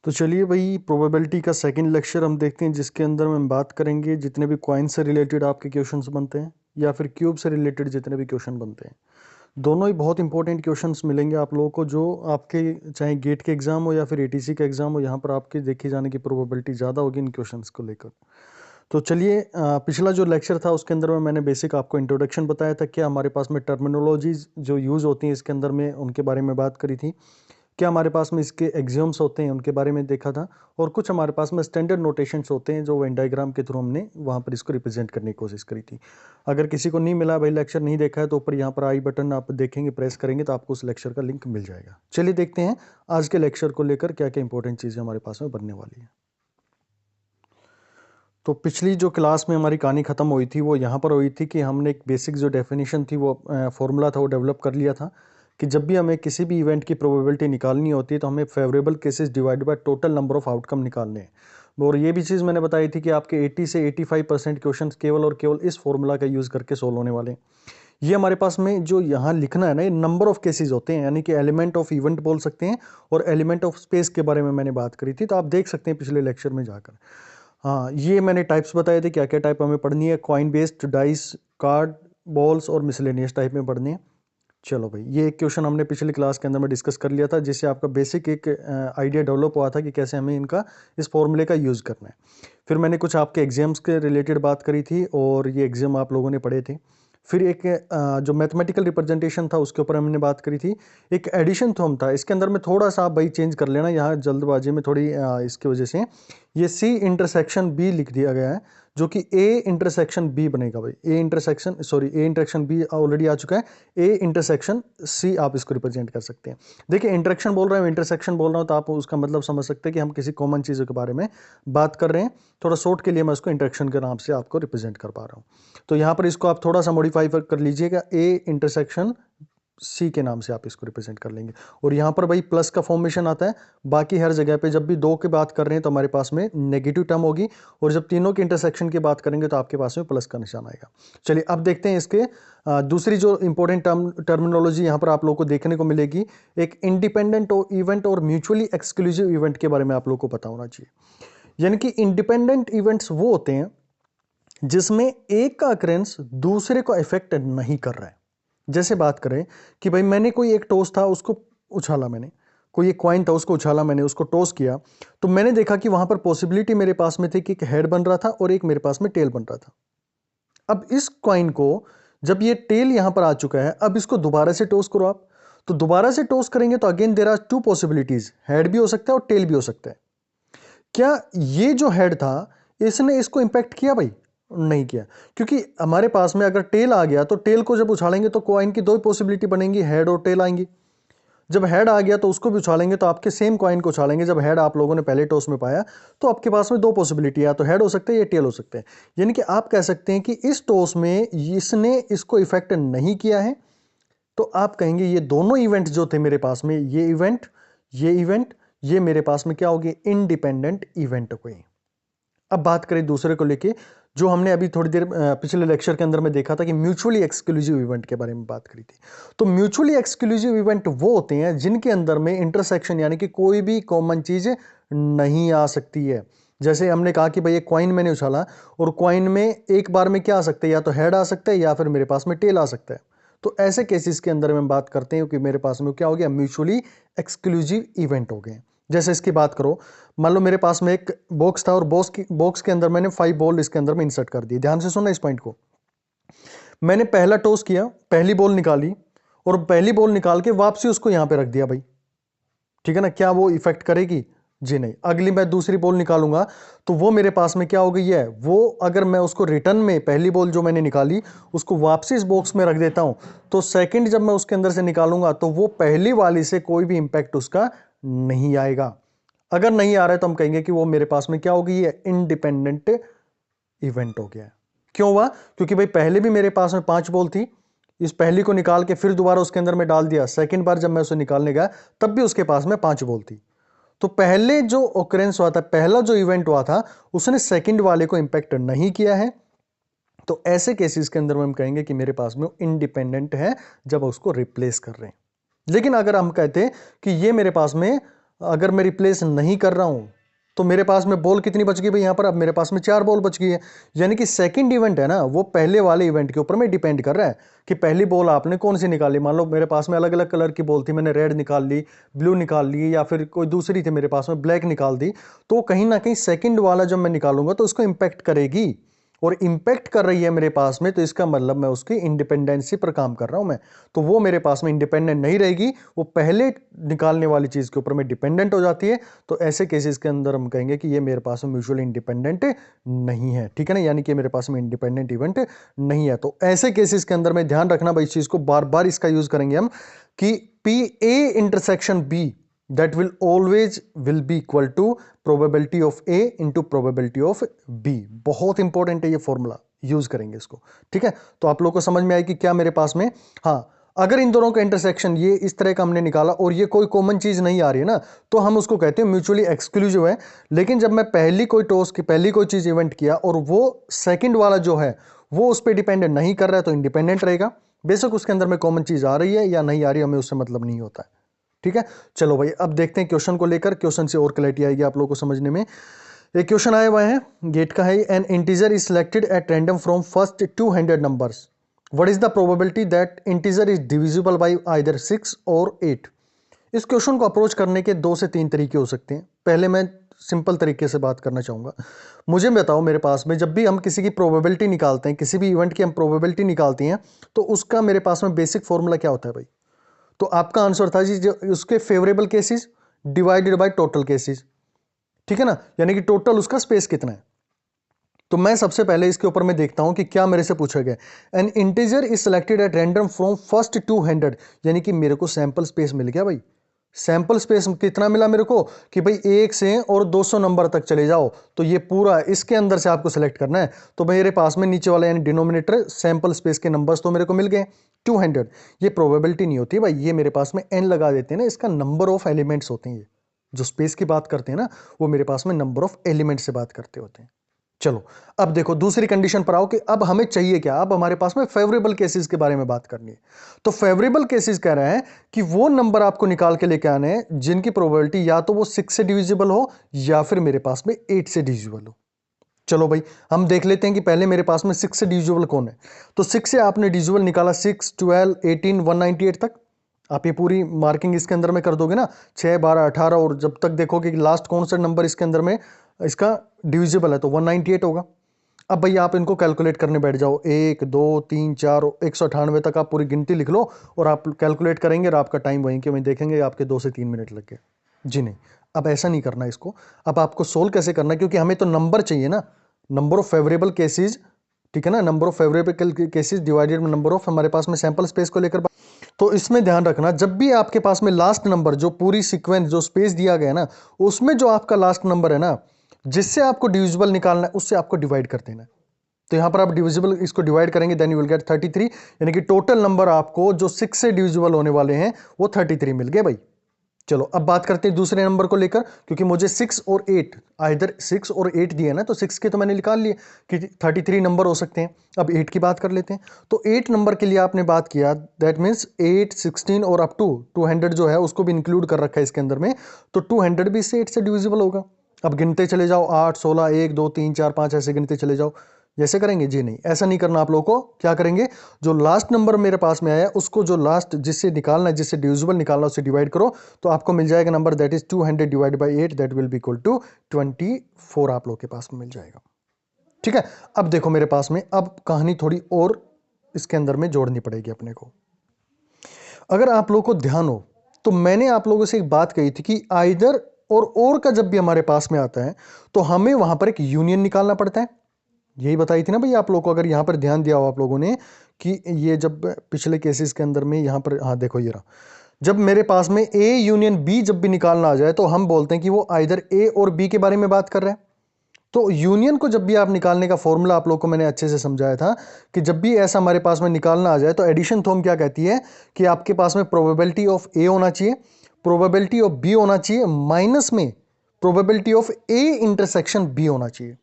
तो चलिए भाई, प्रोबेबिलिटी का सेकंड लेक्चर हम देखते हैं, जिसके अंदर हम बात करेंगे जितने भी कॉइन से रिलेटेड आपके क्वेश्चंस बनते हैं या फिर क्यूब से रिलेटेड जितने भी क्वेश्चन बनते हैं। दोनों ही बहुत इंपॉर्टेंट क्वेश्चंस मिलेंगे आप लोगों को, जो आपके चाहे गेट के एग्जाम हो या फिर एटीसी का एग्जाम हो, यहाँ पर आपके देखे जाने की प्रोबेबिलिटी ज़्यादा होगी इन क्वेश्चंस को लेकर। तो चलिए, पिछला जो लेक्चर था उसके अंदर में मैंने बेसिक आपको इंट्रोडक्शन बताया था, क्या हमारे पास में टर्मिनोलॉजीज जो यूज़ होती हैं इसके अंदर में उनके बारे में बात करी थी, क्या हमारे पास में इसके एग्जाम्स होते हैं उनके बारे में देखा था, और कुछ हमारे पास में स्टैंडर्ड नोटेशंस होते हैं जो वेन डायग्राम के थ्रू हमने वहाँ पर इसको रिप्रेजेंट करने की कोशिश करी थी। अगर किसी को नहीं मिला भाई, लेक्चर नहीं देखा है, तो ऊपर यहाँ पर आई बटन आप देखेंगे, प्रेस करेंगे तो आपको उस लेक्चर का लिंक मिल जाएगा। चलिए देखते हैं आज के लेक्चर को लेकर क्या क्या इंपॉर्टेंट चीज़ें हमारे पास में बनने वाली है। तो पिछली जो क्लास में हमारी कहानी ख़त्म हुई थी वो यहाँ पर हुई थी कि हमने एक बेसिक जो डेफिनेशन थी वो फॉर्मूला था वो डेवलप कर लिया था कि जब भी हमें किसी भी इवेंट की प्रोबेबिलिटी निकालनी होती है तो हमें favourable cases divide by total number of outcome निकालने हैं। और ये भी चीज़ मैंने बताई थी कि आपके 80 से 85% क्वेश्चन केवल और केवल इस फॉर्मूला का यूज़ करके सोल्व होने वाले हैं। ये हमारे पास में जो यहाँ लिखना है ना, ये नंबर ऑफ केसेस होते हैं, यानी कि एलिमेंट ऑफ इवेंट बोल सकते हैं, और एलिमेंट ऑफ स्पेस के बारे में मैंने बात करी थी, तो आप देख सकते हैं पिछले लेक्चर में जाकर। हाँ, ये मैंने टाइप्स बताए थे, क्या क्या टाइप हमें पढ़नी है, coin based, dice, card, balls और मिसलेनियस टाइप में पढ़नी है। चलो भाई, ये एक क्वेश्चन हमने पिछली क्लास के अंदर में डिस्कस कर लिया था, जिससे आपका बेसिक एक आइडिया डेवलप हुआ था कि कैसे हमें इनका इस फॉर्मूले का यूज़ करना है। फिर मैंने कुछ आपके एग्जाम्स के रिलेटेड बात करी थी, और ये एग्जाम आप लोगों ने पढ़े थे। फिर एक जो मैथमेटिकल रिप्रेजेंटेशन था उसके ऊपर हमने बात करी थी। एक एडिशन थ्योरम था, इसके अंदर में थोड़ा सा आप भाई चेंज कर लेना, यहाँ जल्दबाजी में थोड़ी इसकी वजह से ये सी इंटरसेक्शन बी लिख दिया गया है, जो कि ए इंटरसेक्शन बी बनेगा भाई। ए इंटरसेक्शन बी ऑलरेडी आ चुका है, ए इंटरसेक्शन सी आप इसको रिप्रेजेंट कर सकते हैं। देखिए, इंटरेक्शन बोल रहा हूँ, इंटरसेक्शन बोल रहा हूँ, तो आप उसका मतलब समझ सकते हैं कि हम किसी कॉमन चीज़ों के बारे में बात कर रहे हैं। थोड़ा शॉर्ट के लिए मैं उसको इंटरेक्शन के नाम से आपको रिप्रेजेंट कर पा रहा हूँ। तो यहाँ पर इसको आप थोड़ा सा मॉडिफाई कर लीजिएगा, ए इंटरसेक्शन सी के नाम से आप इसको रिप्रेजेंट कर लेंगे। और यहाँ पर भाई प्लस का फॉर्मेशन आता है, बाकी हर जगह पे जब भी दो की बात कर रहे हैं तो हमारे पास में नेगेटिव टर्म होगी, और जब तीनों के इंटरसेक्शन की बात करेंगे तो आपके पास में प्लस का निशान आएगा। चलिए अब देखते हैं इसके दूसरी जो इंपॉर्टेंट टर्मिनोलॉजी यहाँ पर आप लोगों को देखने को मिलेगी, एक इंडिपेंडेंट इवेंट और म्यूचुअली एक्सक्लूसिव इवेंट के बारे में आप लोगों को पता होना चाहिए। यानी कि इंडिपेंडेंट इवेंट्स वो होते हैं जिसमें एक का अक्रेंस दूसरे को इफेक्ट नहीं कर रहा है। जैसे बात करें कि भाई मैंने कोई एक टॉस था उसको उछाला, मैंने कोई एक कॉइन था उसको उछाला, मैंने उसको टॉस किया, तो मैंने देखा कि वहां पर पॉसिबिलिटी मेरे पास में थी कि एक हेड बन रहा था और एक मेरे पास में टेल बन रहा था। अब इस कॉइन को जब ये टेल यहां पर आ चुका है, अब इसको दोबारा से टॉस करो आप, तो दोबारा से टॉस करेंगे तो again there are two possibilities, head भी हो सकता है और टेल भी हो सकता है। क्या ये जो हेड था इसने इसको इंपैक्ट किया भाई? नहीं किया, क्योंकि हमारे पास में अगर टेल आ गया तो टेल को जब उछालेंगे तो कॉइन की दो ही पॉसिबिलिटी बनेंगी, हेड और टेल आएंगी। जब हेड आ गया तो उसको भी उछालेंगे तो आपके सेम कॉइन को उछालेंगे, जब हेड आप लोगों ने पहले टॉस में पाया तो आपके पास में दो पॉसिबिलिटी है, या तो हेड हो सकते हैं या टेल हो सकते हैं। यानी कि आप कह सकते हैं कि इस टॉस में इसने इसको इफेक्ट नहीं किया है, तो आप कहेंगे ये दोनों इवेंट जो थे मेरे पास में, ये इवेंट ये मेरे पास में क्या हो गए, इंडिपेंडेंट इवेंट हुए। अब बात करें दूसरे को लेके, जो हमने अभी थोड़ी देर पिछले लेक्चर के अंदर में देखा था कि म्यूचुअली एक्सक्लूसिव इवेंट के बारे में बात करी थी। तो म्यूचुअली एक्सक्लूसिव इवेंट वो होते हैं जिनके अंदर में इंटरसेक्शन यानी कि कोई भी कॉमन चीज नहीं आ सकती है। जैसे हमने कहा कि भाई एक कॉइन मैंने उछाला, और कॉइन में एक बार में क्या आ सकता है, या तो हेड आ सकता है या फिर मेरे पास में टेल आ सकता है। तो ऐसे केसेस के अंदर में बात करते हैं कि मेरे पास में क्या हो गया, म्यूचुअली एक्सक्लूसिव इवेंट हो गए। जैसे इसकी बात करो, मान लो मेरे पास में एक बॉक्स था और बॉक्स के अंदर मैंने 5 बॉल इसके अंदर में इंसर्ट कर दिए। ध्यान से सुनना इस पॉइंट को। मैंने पहला टॉस किया, पहली बॉल निकाली, और पहली बॉल निकाल के वापसी उसको यहां पे रख दिया भाई, ठीक है ना। क्या वो इफेक्ट करेगी? जी नहीं। अगली मैं दूसरी बॉल निकालूंगा तो वो मेरे पास में क्या हो गई है, वो अगर मैं उसको रिटर्न में पहली बॉल जो मैंने निकाली उसको वापसी इस बॉक्स में रख देता हूं, तो सेकंड जब मैं उसके अंदर से निकालूंगा तो वो पहली वाली से कोई भी इंपैक्ट उसका नहीं आएगा। अगर नहीं आ रहा है तो हम कहेंगे कि वो मेरे पास में क्या हो गई है, इंडिपेंडेंट इवेंट हो गया है। क्यों हुआ? क्योंकि भाई पहले भी मेरे पास में 5 बॉल थी, इस पहली को निकाल के फिर दोबारा उसके अंदर में डाल दिया, सेकंड बार जब मैं उसे निकालने गया तब भी उसके पास में 5 बॉल थी। तो पहले जो ओकरेंस हुआ था, पहला जो इवेंट हुआ था, उसने सेकंड वाले को इंपैक्ट नहीं किया है। तो ऐसे केसेस के अंदर में हम कहेंगे कि मेरे पास में इंडिपेंडेंट है जब उसको रिप्लेस कर रहे हैं। लेकिन अगर हम कहते हैं कि ये मेरे पास में अगर मैं रिप्लेस नहीं कर रहा हूं तो मेरे पास में बॉल कितनी बच गई भाई? यहां पर अब मेरे पास में 4 बॉल बच गई है। यानी कि सेकंड इवेंट है ना, वो पहले वाले इवेंट के ऊपर में डिपेंड कर रहा है कि पहली बॉल आपने कौन सी निकाली। मान लो मेरे पास में अलग अलग कलर की बॉल थी, मैंने रेड निकाल ली, ब्लू निकाल ली, या फिर कोई दूसरी थी मेरे पास में ब्लैक निकाल दी, तो कहीं ना कहीं सेकंड वाला जब मैं निकालूंगा तो उसको इंपैक्ट करेगी, और इंपैक्ट कर रही है मेरे पास में, तो इसका मतलब मैं उसकी इंडिपेंडेंसी पर काम कर रहा हूं मैं। तो वो मेरे पास में इंडिपेंडेंट नहीं रहेगी, वो पहले निकालने वाली चीज के ऊपर में डिपेंडेंट हो जाती है। तो ऐसे केसेस के अंदर हम कहेंगे कि ये मेरे पास में म्यूचुअली इंडिपेंडेंट नहीं है, ठीक है ना, यानी कि मेरे पास में इंडिपेंडेंट इवेंट नहीं है। तो ऐसे केसेस के अंदर में ध्यान रखना भाई, इस चीज को बार बार इसका यूज करेंगे हम कि P A intersection B that will be equal to probability of A into probability of B। बहुत इंपॉर्टेंट है ये फॉर्मूला, यूज करेंगे इसको, ठीक है। तो आप लोगों को समझ में आएगी क्या मेरे पास में। हाँ, अगर इन दोनों का इंटरसेक्शन ये इस तरह का हमने निकाला और ये कोई कॉमन चीज नहीं आ रही है ना, तो हम उसको कहते हैं म्यूचुअली एक्सक्लूसिव है। लेकिन जब मैं पहली कोई चीज इवेंट किया और वो सेकंड वाला जो है वो उस पर डिपेंडेंट नहीं कर रहा है, तो इंडिपेंडेंट रहेगा। बेशक उसके अंदर में कॉमन चीज आ रही है या नहीं आ रही, हमें उससे मतलब नहीं होता है, ठीक है। चलो भाई, अब देखते हैं क्वेश्चन को लेकर, क्वेश्चन से और क्लैरिटी आएगी आप लोगों को समझने में। एक क्वेश्चन आया हुआ है, गेट का है। N integer is selected at random from first 200 numbers, what is the probability that integer is divisible by either 6 और 8। इस क्वेश्चन को अप्रोच करने के 2 से 3 तरीके हो सकते हैं। पहले मैं सिंपल तरीके से बात करना चाहूंगा। मुझे बताओ, मेरे पास में जब भी हम किसी की प्रोबेबिलिटी निकालते हैं, किसी भी इवेंट की हम प्रोबेबिलिटी निकालते हैं, तो उसका मेरे पास में बेसिक फॉर्मूला क्या होता है भाई? तो आपका आंसर था जी, जो उसके favourable cases divided by total cases, ठीक है ना, यानी कि टोटल उसका स्पेस कितना है। तो मैं सबसे पहले इसके ऊपर मैं देखता हूं कि क्या मेरे से पूछा गया। N integer is selected at random from first 200, यानी कि मेरे को सैंपल स्पेस मिल गया भाई। सैंपल स्पेस कितना मिला मेरे को कि भाई 1 से और 200 नंबर तक चले जाओ, तो ये पूरा इसके अंदर से आपको सेलेक्ट करना है। तो मेरे पास में नीचे वाला यानी डिनोमिनेटर सैंपल स्पेस के नंबर्स तो मेरे को मिल गए 200। ये प्रोबेबिलिटी नहीं होती भाई, ये मेरे पास में n लगा देते हैं ना, इसका नंबर ऑफ एलिमेंट्स होते हैं। ये जो स्पेस की बात करते हैं ना, वो मेरे पास में नंबर ऑफ एलिमेंट से बात करते होते हैं। चलो, अब देखो दूसरी कंडीशन पर आओ कि अब हमें चाहिए क्या। अब हमारे पास में फेवरेबल केसेस के बारे में बात करनी है। तो फेवरेबल केसेस कह रहे हैं कि वो नंबर आपको निकाल के लेके आने हैं जिनकी प्रोबेबिलिटी या तो वो 6 से डिविजिबल हो या फिर मेरे पास में 8 से डिविजिबल हो। चलो भाई, हम देख लेते हैं कि पहले मेरे पास में 6 से डिविजिबल कौन है। तो 6 से आपने डिविजिबल निकाला, 6, 12, 18, 198 तक। आप ये पूरी मार्किंग इसके अंदर में कर दोगे ना, 6, 12, 18, और जब तक देखोगे कि लास्ट कौन सा नंबर इसके अंदर में इसका डिविजिबल है, तो 198 होगा। अब भाई आप इनको कैलकुलेट करने बैठ जाओ, 1, 2, 3, 4, 198 तक आप पूरी गिनती लिख लो और आप कैलकुलेट करेंगे और आपका टाइम वहीं के वहीं देखेंगे आपके 2 से 3 मिनट लग गए। जी नहीं, अब ऐसा नहीं करना इसको। अब आपको सोल्व कैसे करना है, क्योंकि हमें तो नंबर चाहिए ना, नंबर ऑफ फेवरेबल केसेस, ठीक है ना, number of favourable cases divided में नंबर ऑफ हमारे पास में सैंपल स्पेस को लेकर। तो इसमें ध्यान रखना, जब भी आपके पास में लास्ट नंबर, जो पूरी सीक्वेंस जो स्पेस दिया गया ना, उसमें जो आपका लास्ट नंबर है ना, जिससे आपको डिविजिबल निकालना है, उससे आपको डिवाइड कर देना है। तो यहां पर आप डिविजिबल इसको डिवाइड करेंगे, देन यू विल गेट 33, यानी कि टोटल नंबर आपको जो 6 से डिविजिबल होने वाले हैं वो 33 मिल गए भाई। चलो, अब बात करते हैं दूसरे नंबर को लेकर, क्योंकि मुझे 6 और 8, इधर 6 और 8 दिए ना, तो 6 के तो मैंने निकाल लिए कि 33 नंबर हो सकते हैं। अब 8 की बात कर लेते हैं। तो 8 नंबर के लिए आपने बात किया, दैट मीन्स 8, 16 और अप टू 200 जो है उसको भी इंक्लूड कर रखा है इसके अंदर में, तो 200 भी इससे 8 से डिविजिबल होगा। अब गिनते चले जाओ, 8, 16, 1, 2, 3, 4, 5, ऐसे गिनते चले जाओ। जैसे करेंगे जी नहीं, ऐसा नहीं करना। आप लोगों को क्या करेंगे, जो लास्ट नंबर मेरे पास में आया उसको, जो लास्ट जिससे निकालना है, जिससे डिविजिबल निकालना, उससे डिवाइड करो, तो आपको मिल जाएगा number, that is 200 divide by 8, that will be equal to 24। आप लोग के पास में मिल जाएगा, ठीक है। अब देखो मेरे पास में, अब कहानी थोड़ी और इसके अंदर में जोड़नी पड़ेगी अपने को। अगर आप लोगों को ध्यान हो तो मैंने आप लोगों से एक बात कही थी कि आइदर और का जब भी हमारे पास में आता है तो हमें वहां पर एक यूनियन निकालना पड़ता है। यही बताई थी ना भाई आप लोगों को, अगर यहां पर ध्यान दिया हो आप लोगों ने कि ये जब पिछले केसेस के अंदर में यहां पर, हाँ देखो ये रहा, जब मेरे पास में ए यूनियन बी जब भी निकालना आ जाए तो हम बोलते हैं कि वो आइदर ए और बी के बारे में बात कर रहे हैं। तो यूनियन को जब भी आप निकालने का फॉर्मूला आप लोगों को मैंने अच्छे से समझाया था कि जब भी ऐसा हमारे पास में निकालना आ जाए तो एडिशन थ्योरम क्या कहती है कि आपके पास में प्रोबेबिलिटी ऑफ ए होना चाहिए, प्रोबेबिलिटी ऑफ बी होना चाहिए, माइनस में probability of A intersection B होना चाहिए,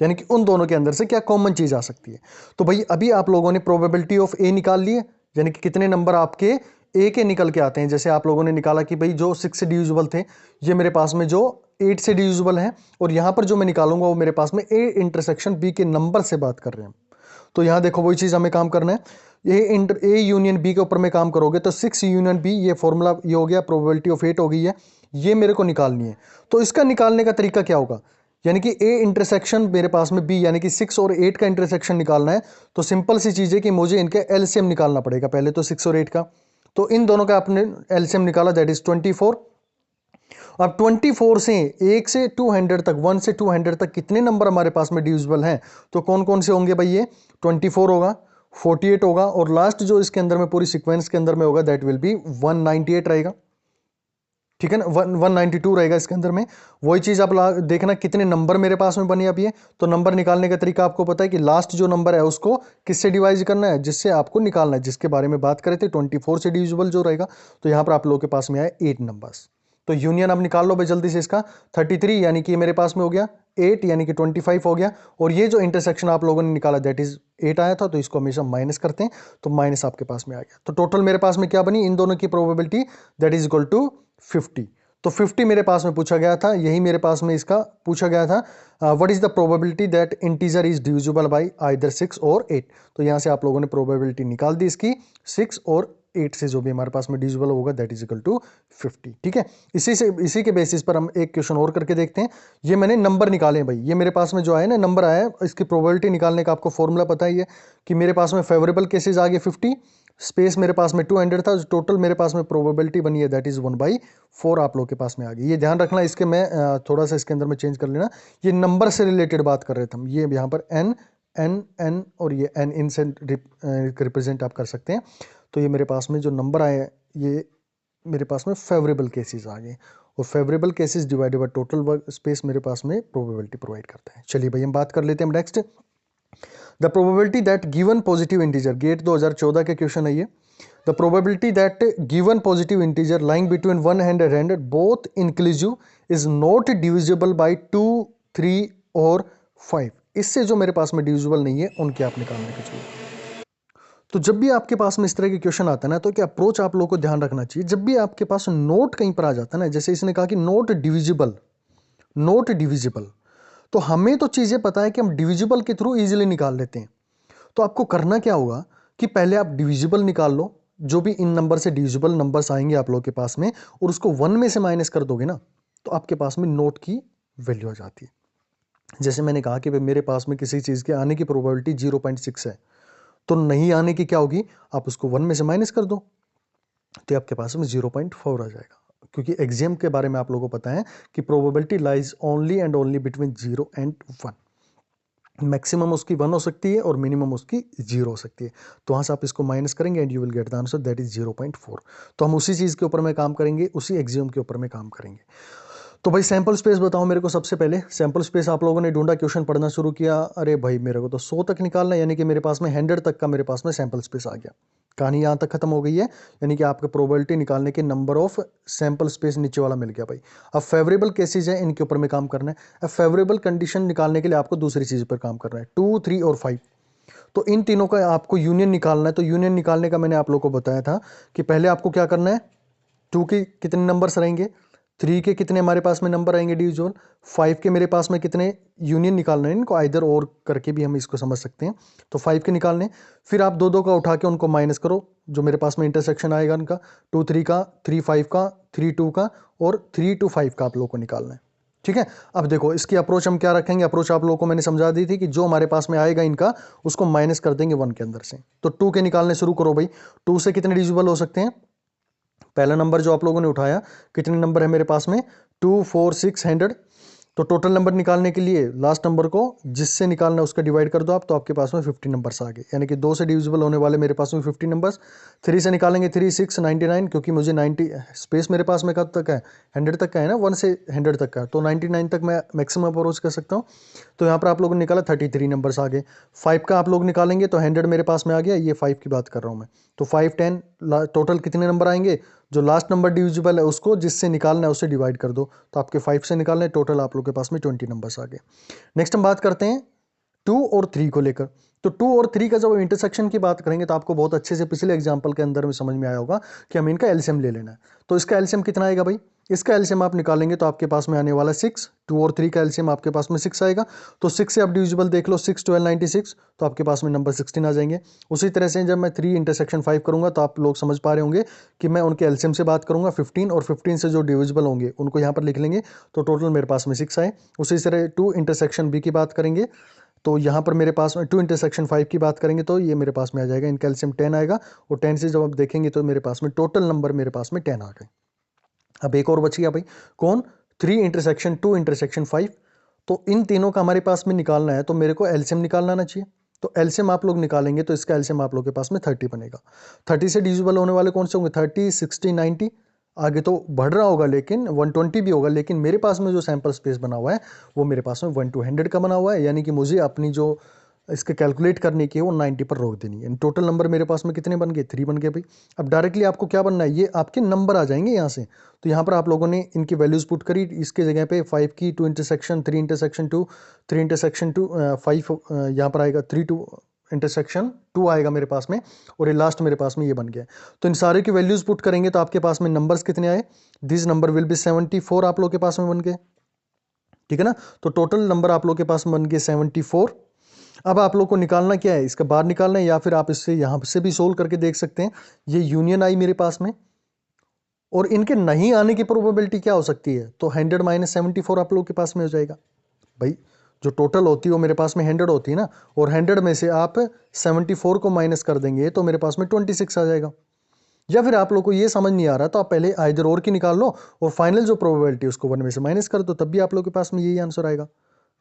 यानी कि उन दोनों के अंदर से क्या कॉमन चीज आ सकती है। तो भाई अभी आप लोगों ने प्रोबेबिलिटी ऑफ ए निकाल ली है, यानी कि कितने नंबर आपके ए के निकल के आते हैं। जैसे आप लोगों ने निकाला कि भाई जो 6 से डिविजिबल थे ये मेरे पास में जो 8 से डिविजिबल है, और यहां पर जो मैं निकालूंगा वो मेरे पास में ए इंटरसेक्शन बी के नंबर से बात कर रहे हैं। तो यहां देखो वही चीज हमें काम करना है। ए यूनियन बी के ऊपर में काम करोगे तो 6 यूनियन बी, ये फॉर्मूला ये हो गया, प्रोबेबिलिटी ऑफ 8 हो गई है, ये मेरे को निकालनी है। तो इसका निकालने का तरीका क्या होगा, यानी कि ए इंटरसेक्शन मेरे पास में बी यानी कि 6 और 8 का इंटरसेक्शन निकालना है। तो सिंपल सी चीज है कि मुझे इनके एलसीएम निकालना पड़ेगा, पहले तो 6 और 8 का। तो इन दोनों का आपने एलसीएम निकाला, दैट इज 24। अब 24 से 1 से 200 तक, 1 से 200 तक कितने नंबर हमारे पास में डिविजिबल हैं, तो कौन कौन से होंगे भाई, ये 24 होगा, 48 होगा, और लास्ट जो इसके अंदर में पूरी सीक्वेंस के अंदर में होगा दैट विल बी 198 रहेगा। ठीक है ना, 192 रहेगा इसके अंदर में। वही चीज आप देखना कितने नंबर मेरे पास में बने अभी है। तो नंबर निकालने का तरीका आपको पता है कि लास्ट जो नंबर है उसको किससे डिवाइड करना है, जिससे आपको निकालना है, जिसके बारे में बात करे थे 24 से डिविजिबल जो रहेगा। तो यहां पर आप लोगों के पास में आए 8 नंबर्स। तो यूनियन अब निकाल लो भाई जल्दी से इसका। 33 यानी कि मेरे पास में हो गया, 8 यानी कि 25 हो गया, और ये जो इंटरसेक्शन आप लोगों ने निकाला दैट इज 8 आया था, तो इसको हमेशा माइनस करते हैं, तो माइनस आपके पास में आ गया। तो टोटल मेरे पास में क्या बनी इन दोनों की probability, that is equal to 50। तो 50 मेरे पास में पूछा गया था, यही मेरे पास में इसका पूछा गया था, what is the probability that integer is divisible by either 6 और 8। तो यहां से आप लोगों ने प्रोबेबिलिटी निकाल दी इसकी, 6 और 8 से जो भी हमारे पास में डिविजिबल होगा दैट इज इक्वल टू 50। ठीक है, इसी के बेसिस पर हम एक क्वेश्चन और करके देखते हैं। ये मैंने नंबर निकाले हैं भाई, ये मेरे पास में जो आया ना नंबर आया है, इसकी प्रोबेबिलिटी निकालने का आपको फॉर्मूला पता ही है कि मेरे पास में फेवरेबल केसेस आ गए 50, स्पेस मेरे पास में 200 था, टोटल मेरे पास में प्रोबेबिलिटी बनी है दैट इज 1/4 आप लोग के पास में आ गई। ये ध्यान रखना, इसके मैं थोड़ा सा इसके अंदर में चेंज कर लेना, ये नंबर से रिलेटेड बात कर रहे थे हम। ये यहाँ पर एन एन एन और ये एन इन से रिप्रेजेंट आप कर सकते हैं। तो ये मेरे पास में जो नंबर आए ये मेरे पास में फेवरेबल केसेस आ गए, और favourable cases divided by total work space मेरे पास में प्रोबेबिलिटी प्रोवाइड करता है। चलिए भाई हम बात कर लेते हैं next, the probability that given positive integer, GATE 2014 के क्वेश्चन है ये। The probability that given positive integer lying between 1 and 100 both inclusive is not divisible by 2, 3 और 5। इससे जो मेरे पास में डिविजिबल नहीं है उनके आप निकालने के चाहिए। तो जब भी आपके पास में इस तरह के क्वेश्चन आता है ना, तो क्या अप्रोच आप लोगों को ध्यान रखना चाहिए, जब भी आपके पास नोट कहीं पर आ जाता है ना, जैसे इसने कहा कि नोट डिविजिबल, नोट डिविजिबल, तो हमें तो चीजें पता है कि हम डिविजिबल के थ्रू इजीली निकाल लेते हैं। तो आपको करना क्या होगा कि पहले आप डिविजिबल निकाल लो, जो भी इन नंबर से डिविजिबल नंबर्स आएंगे आप लोगों के पास में, और उसको 1 में से माइनस कर दोगे ना, तो आपके पास में नोट की वैल्यू आ जाती है। जैसे मैंने कहा कि भाई मेरे पास में किसी चीज के आने की प्रोबेबिलिटी 0.6 है, तो नहीं आने की क्या होगी, आप उसको 1 में से माइनस कर दो, तो आपके पास में 0.4 आ जाएगा। क्योंकि एग्जाम के बारे में आप लोगों को पता है कि probability lies only and only between 0 and 1। Maximum उसकी 1 हो सकती है और मिनिमम उसकी 0 हो सकती है। तो वहां से आप इसको माइनस करेंगे and you will get the answer that is 0.4। तो हम उसी चीज के ऊपर में काम करेंगे, उसी एक्सियम के ऊपर में काम करेंगे। तो भाई सैंपल स्पेस बताओ मेरे को। सबसे पहले सैंपल स्पेस आप लोगों ने ढूंढा, क्वेश्चन पढ़ना शुरू किया, अरे भाई मेरे को तो 100 तक निकालना है, यानी कि मेरे पास में 100 तक का मेरे पास में सैंपल स्पेस आ गया। कहानी यहाँ तक खत्म हो गई है, यानी कि आपके प्रोबेबिलिटी निकालने के नंबर ऑफ सैंपल स्पेस नीचे वाला मिल गया भाई। अब फेवरेबल केसेज है, इनके ऊपर में काम करना है। अब फेवरेबल कंडीशन निकालने के लिए आपको दूसरी चीज पर काम करना है, 2, 3 और 5। तो इन तीनों का आपको यूनियन निकालना है। तो यूनियन निकालने का मैंने आप लोगों को बताया था कि पहले आपको क्या करना है, 2 के कितने नंबर्स रहेंगे, 3 के कितने हमारे पास में नंबर आएंगे डिविजिबल, 5 के मेरे पास में कितने यूनियन निकालना है, इनको आइदर और करके भी हम इसको समझ सकते हैं। तो 5 के निकालने, फिर आप 2 का उठा के उनको माइनस करो, जो मेरे पास में इंटरसेक्शन आएगा उनका, 2 3 का, 3 5 का, 3 2 का, और 3 2 5 का आप लोगों को निकालना है। ठीक है, अब देखो इसकी अप्रोच हम क्या रखेंगे। अप्रोच आप लोगों को मैंने समझा दी थी कि जो हमारे पास में आएगा इनका, उसको माइनस कर देंगे 1 के अंदर से। तो 2 के निकालने शुरू करो भाई। 2 से कितने डिविजिबल हो सकते हैं, पहला नंबर जो आप लोगों ने उठाया, कितने नंबर है मेरे पास में, 2 4 6 100। तो टोटल नंबर निकालने के लिए लास्ट नंबर को जिससे निकालना है उसका डिवाइड कर दो आप, तो आपके पास में 50 नंबर्स आ गए। यानी कि 2 से डिविजिबल होने वाले मेरे पास में 50 नंबर्स। 3 से निकालेंगे 3 6 99, क्योंकि मुझे 90 स्पेस मेरे पास में कब तक है, 100 तक का है ना, 1 से 100 तक का, तो 99 तक मैं मैक्सिमम अप्रोच कर सकता हूँ। तो यहाँ पर आप लोगों ने निकाला 33 नंबर्स आ गए। 5 का आप लोग निकालेंगे तो 100 मेरे पास में आ गया, ये 5 की बात कर रहा हूँ मैं। तो 5 10 टोटल कितने नंबर आएंगे, जो लास्ट नंबर डिविजिबल है उसको जिससे निकालना है उससे डिवाइड कर दो, तो आपके 5 से निकालना है, टोटल आप लोग के पास में 20 नंबर्स आ गए। नेक्स्ट हम बात करते हैं 2 और 3 को लेकर। तो 2 और 3 का जब इंटरसेक्शन की बात करेंगे तो आपको बहुत अच्छे से पिछले एग्जांपल के अंदर में समझ में आया होगा कि हमें इनका एलसीएम ले लेना है। तो इसका एलसीएम कितना आएगा भाई? इसका एलसीएम आप निकालेंगे तो आपके पास में आने वाला 6, 2 और 3 का एलसीएम आपके पास में 6 आएगा। तो 6 से आप डिविजिबल देख लो, 6 12 96, तो आपके पास में नंबर 16 आ जाएंगे। उसी तरह से जब मैं 3 इंटरसेक्शन 5 करूंगा तो आप लोग समझ पा रहे होंगे कि मैं उनके एलसीएम से बात करूंगा 15, और 15 से जो डिविजिबल होंगे उनको यहाँ पर लिख लेंगे, तो टोटल मेरे पास में 6 आए। उसी तरह 2 इंटरसेक्शन बी की बात करेंगे तो यहाँ पर मेरे पास में 2 इंटरसेक्शन 5 की बात करेंगे तो ये मेरे पास में आ जाएगा, इनका एलसीएम 10 आएगा, और 10 से जब आप देखेंगे तो मेरे पास में टोटल नंबर मेरे पास में 10 आ गए। अब एक और बच गया भाई, कौन? 3 इंटरसेक्शन 2 इंटरसेक्शन 5। तो इन तीनों का हमारे पास में निकालना है तो मेरे को एलसीएम निकालना आना चाहिए। तो एलसीएम आप लोग निकालेंगे तो इसका एलसीएम आप लोग के पास में 30 बनेगा। 30 से डिविजिबल होने वाले कौन से होंगे? 30, 60, 90, आगे तो बढ़ रहा होगा लेकिन 120 भी होगा, लेकिन मेरे पास में जो सैंपल स्पेस बना हुआ है वो मेरे पास में 1 to 100 का बना हुआ है, यानी कि मुझे अपनी जो इसके कैलकुलेट करने की है वो 90 पर रोक देनी है। टोटल नंबर मेरे पास में कितने बन गए? 3 बन गए भाई। अब डायरेक्टली आपको क्या बनना है? ये आपके नंबर आ जाएंगे यहाँ से। तो यहाँ पर आप लोगों ने इनकी वैल्यूज पुट करी, इसके जगह पे 5 की 2 इंटरसेक्शन 3 इंटरसेक्शन 2 3 इंटरसेक्शन 2 5 यहाँ पर आएगा 3 2 इंटरसेक्शन 2 आएगा मेरे पास में, और ये लास्ट मेरे पास में ये बन गया। तो इन सारे की वैल्यूज पुट करेंगे तो आपके पास में नंबर्स कितने आए? दिस नंबर विल बी 74 आप लोग के पास में बन गए, ठीक है ना। तो टोटल नंबर आप लोग के पास में बन गए 74। अब आप लोग को निकालना क्या है? इसका बार निकालना है, या फिर आप इससे यहां से भी सोल्व करके देख सकते हैं। ये यूनियन आई मेरे पास में, और इनके नहीं आने की प्रोबेबिलिटी क्या हो सकती है? तो 100 माइनस 74 आप लोग के पास में हो जाएगा भाई। जो टोटल होती है वो मेरे पास में 100 होती है ना, और 100 में से आप 74 को माइनस कर देंगे तो मेरे पास में 26 आ जाएगा। या फिर आप लोग को ये समझ नहीं आ रहा तो आप पहले आइदर और की निकाल लो, और फाइनल जो प्रोबेबिलिटी उसको 1 में से माइनस कर दो, तब भी आप लोग के पास में यही आंसर आएगा।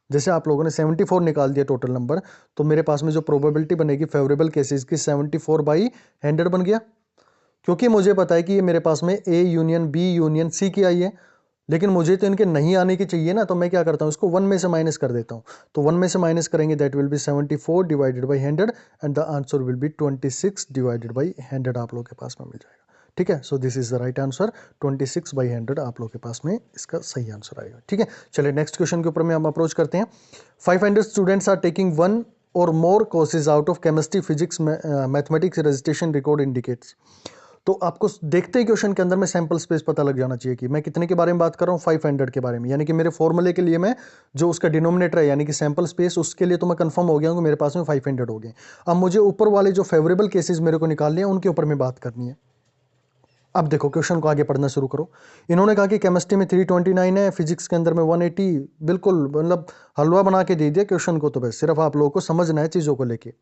जैसे आप लोगों ने 74 निकाल दिया टोटल नंबर, तो मेरे पास में जो प्रोबेबिलिटी बनेगी फेवरेबल केसेस की 74/100 बन गया। क्योंकि मुझे पता है कि ये मेरे पास में A union B union C की आई है, लेकिन मुझे तो इनके नहीं आने की चाहिए ना, तो मैं क्या करता हूँ, इसको 1 में से माइनस कर देता हूँ। तो 1 में से माइनस करेंगे that will B 74 divided by 100, and the answer will be 26 divided by 100 आप लोग के पास में मिल जाएगा। ठीक है, so this is the right answer. 26/100 आप लोग के पास में इसका सही आंसर आएगा। ठीक है, चलिए नेक्स्ट क्वेश्चन के ऊपर में हम अप्रोच करते हैं। 500 स्टूडेंट्स आर टेकिंग 1 और मोर courses out of chemistry, physics, mathematics, registration record indicates. तो आपको देखते ही क्वेश्चन के अंदर में सैंपल स्पेस पता लग जाना चाहिए कि मैं कितने के बारे में बात कर रहा हूँ, 500 के बारे में, यानी कि मेरे फॉर्मूले के लिए मैं जो उसका डिनोमिनेटर है यानी कि सैंपल स्पेस, उसके लिए तो मैं कंफर्म हो गया हूँ कि मेरे पास में 500 हो गए। अब मुझे ऊपर वाले जो फेवरेबल केसेस मेरे को निकालने हैं उनके ऊपर में बात करनी है। अब देखो क्वेश्चन को आगे पढ़ना शुरू करो। इन्होंने कहा कि केमिस्ट्री में 329 है, फिजिक्स के अंदर में 180, बिल्कुल मतलब हलवा बना के दे दिया क्वेश्चन को। तो बस सिर्फ आप लोगों को समझना है चीज़ों को लेके।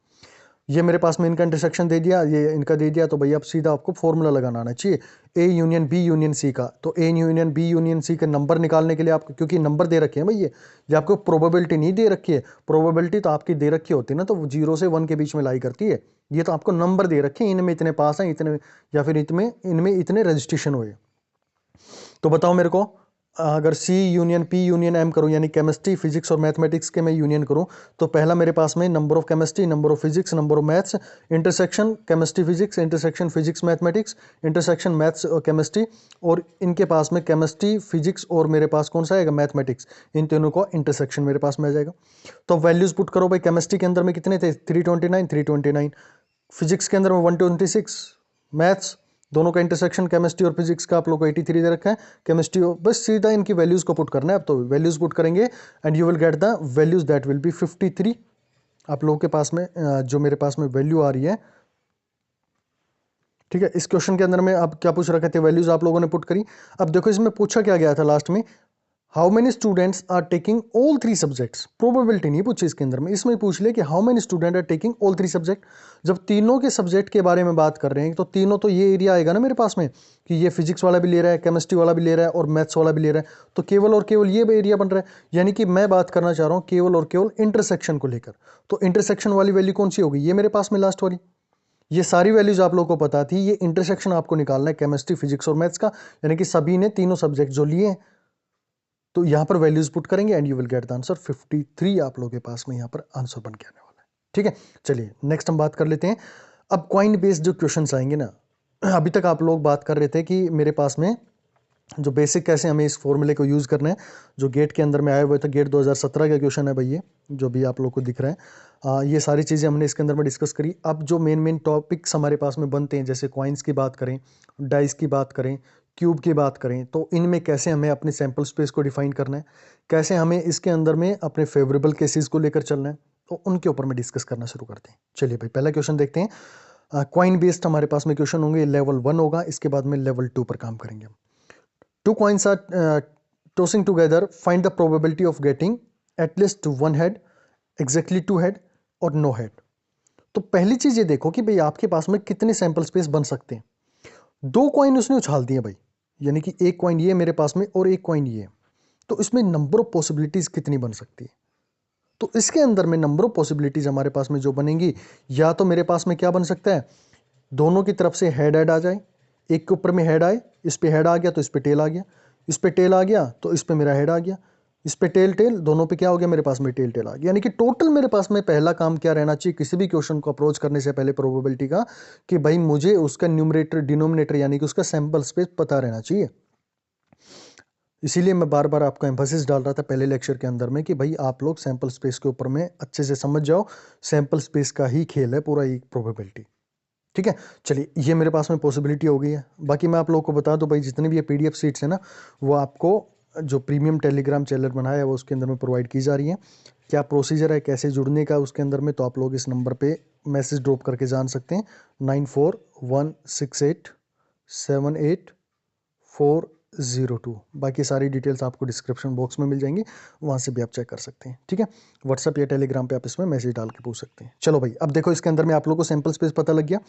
ये मेरे पास में इनका इंटरसेक्शन दे दिया, ये इनका दे दिया, तो भैया अब सीधा आपको फॉर्मूला लगाना आना चाहिए A union B union C का। तो A union B union C के नंबर निकालने के लिए आपको, क्योंकि नंबर दे रखे हैं भाई, ये आपको प्रोबेबिलिटी नहीं दे रखी है। प्रोबेबिलिटी तो आपकी दे रखी होती है ना, तो 0 से 1 के बीच में लाई करती है। ये तो आपको नंबर दे रखे हैं, इनमें इतने पास हैं, इतने, या फिर इनमें इतने रजिस्ट्रेशन हुए। तो बताओ मेरे को, अगर सी यूनियन पी यूनियन एम करूं, यानी केमिस्ट्री, फिजिक्स और मैथमेटिक्स के मैं यूनियन करूं, तो पहला मेरे पास में number of chemistry, number of physics, number of maths, intersection chemistry physics, intersection physics mathematics, intersection maths और केमिस्ट्री, और इनके पास में केमिस्ट्री, फिजिक्स और मेरे पास कौन सा आएगा, मैथमेटिक्स। इन तीनों का इंटरसेक्शन मेरे पास में आ जाएगा। तो वैल्यूज पुट करो भाई। केमिस्ट्री के अंदर में कितने थे? 329, फिजिक्स के अंदर में 126, मैथ्स दोनों का इंटरसेक्शन केमिस्ट्री और फिजिक्स का आप लोग को 83 दे रखा है, केमिस्ट्री, बस सीधा इनकी वैल्यूज को पुट करना है। अब तो वैल्यूज पुट करेंगे and you will get the values that will B 53 आप लोगों के पास में, जो मेरे पास में वैल्यू आ रही है। ठीक है, इस क्वेश्चन के अंदर में आप क्या पूछ रखे थे, वैल्यूज आप लोगों ने पुट करी। अब देखो इसमें पूछा क्या गया था लास्ट में, how many students are taking all 3 subjects. Probability नहीं पूछी इसके अंदर में, इसमें पूछ ले कि how many student are taking all 3 subject. जब तीनों के सब्जेक्ट के बारे में बात कर रहे हैं तो तीनों तो ये एरिया आएगा ना मेरे पास में, कि ये फिजिक्स वाला भी ले रहा है, केमिस्ट्री वाला भी ले रहा है और मैथ्स वाला भी ले रहा है, तो केवल और केवल ये एरिया बन रहा है। यानी कि मैं बात करना चाह रहा हूँ केवल और केवल इंटरसेक्शन को लेकर। तो इंटरसेक्शन वाली वैल्यू कौन सी होगी, ये मेरे पास में लास्ट वाली। ये सारी वैल्यूज आप लोगों को पता थी, ये इंटरसेक्शन आपको निकालना है केमिस्ट्री, फिजिक्स और मैथ्स का, यानी कि सभी ने तीनों सब्जेक्ट जो लिए हैं। तो यहां पर वैल्यूज पुट करेंगे and you will get the answer 53 आप लोगों के पास में यहां पर आंसर बन के आने वाला है। ठीक है, चलिए नेक्स्ट हम बात कर लेते हैं। अब क्वाइन बेस्ड जो क्वेश्चंस आएंगे ना, अभी तक आप लोग बात कर रहे थे कि मेरे पास में जो बेसिक कैसे हमें इस फॉर्मूले को यूज़ करना है, जो गेट के अंदर में आए हुए थे, गेट 2017 का क्वेश्चन है भाई ये, जो भी आप लोग को दिख रहा है। ये सारी चीज़ें हमने इसके अंदर में डिस्कस करी। अब जो मेन टॉपिक्स हमारे पास में बनते हैं, जैसे कॉइन्स की बात करें, डाइस की बात करें, क्यूब की बात करें, तो इनमें कैसे हमें अपनी सैम्पल स्पेस को डिफाइन करना है, कैसे हमें इसके अंदर में अपने फेवरेबल केसेस को लेकर चलना है, तो उनके ऊपर में डिस्कस करना शुरू करते हैं। चलिए भाई पहला क्वेश्चन देखते हैं। कॉइन बेस्ड हमारे पास में क्वेश्चन होंगे, लेवल 1 होगा, इसके बाद में लेवल 2 पर काम करेंगे हम। Two coins are tossing together. Find the probability of getting at least one head, exactly two head और no head. तो पहली चीज ये देखो कि भाई आपके पास में कितने सैंपल स्पेस बन सकते हैं। दो कॉइन उसने उछाल दिए भाई, यानी कि एक कॉइन ये मेरे पास में और एक कॉइन ये, तो इसमें नंबर ऑफ पॉसिबिलिटीज कितनी बन सकती है। तो इसके अंदर में नंबर ऑफ पॉसिबिलिटीज हमारे पास में जो बनेंगी, या तो मेरे पास में क्या बन सकता है, दोनों की तरफ से हेड आ जाए, एक के ऊपर में हेड आए, इस पे हेड आ गया तो इस पे टेल आ गया, इस पे टेल आ गया तो इस पे मेरा हेड आ गया, इस पे टेल टेल, दोनों पे क्या हो गया, मेरे पास में टेल टेल आ गया। यानी कि टोटल मेरे पास में पहला काम क्या रहना चाहिए किसी भी क्वेश्चन को अप्रोच करने से पहले प्रोबेबिलिटी का, कि भाई मुझे उसका न्यूमरेटर डिनोमिनेटर यानी कि उसका सैंपल स्पेस पता रहना चाहिए। इसीलिए मैं बार बार आपको एम्फोसिस डाल रहा था पहले लेक्चर के अंदर में कि भाई आप लोग सैंपल स्पेस के ऊपर में अच्छे से समझ जाओ। सैंपल स्पेस का ही खेल है पूरा ये प्रोबेबिलिटी। ठीक है, चलिए ये मेरे पास में पॉसिबिलिटी हो गई है। बाकी मैं आप लोगों को बता दूं भाई, जितने भी ये पीडीएफ सीट्स हैं ना, वो आपको जो प्रीमियम टेलीग्राम चैनल बनाया है वो उसके अंदर में प्रोवाइड की जा रही है। क्या प्रोसीजर है कैसे जुड़ने का उसके अंदर में, तो आप लोग इस नंबर पे मैसेज ड्रॉप करके जान सकते हैं, 9416878402। बाकी सारी डिटेल्स आपको डिस्क्रिप्शन बॉक्स में मिल जाएंगी, वहाँ से भी आप चेक कर सकते हैं। ठीक है, व्हाट्सअप या टेलीग्राम पे आप इसमें मैसेज डाल के पूछ सकते हैं। चलो भाई, अब देखो इसके अंदर में आप लोगों को सैंपल स्पेस पता लग गया।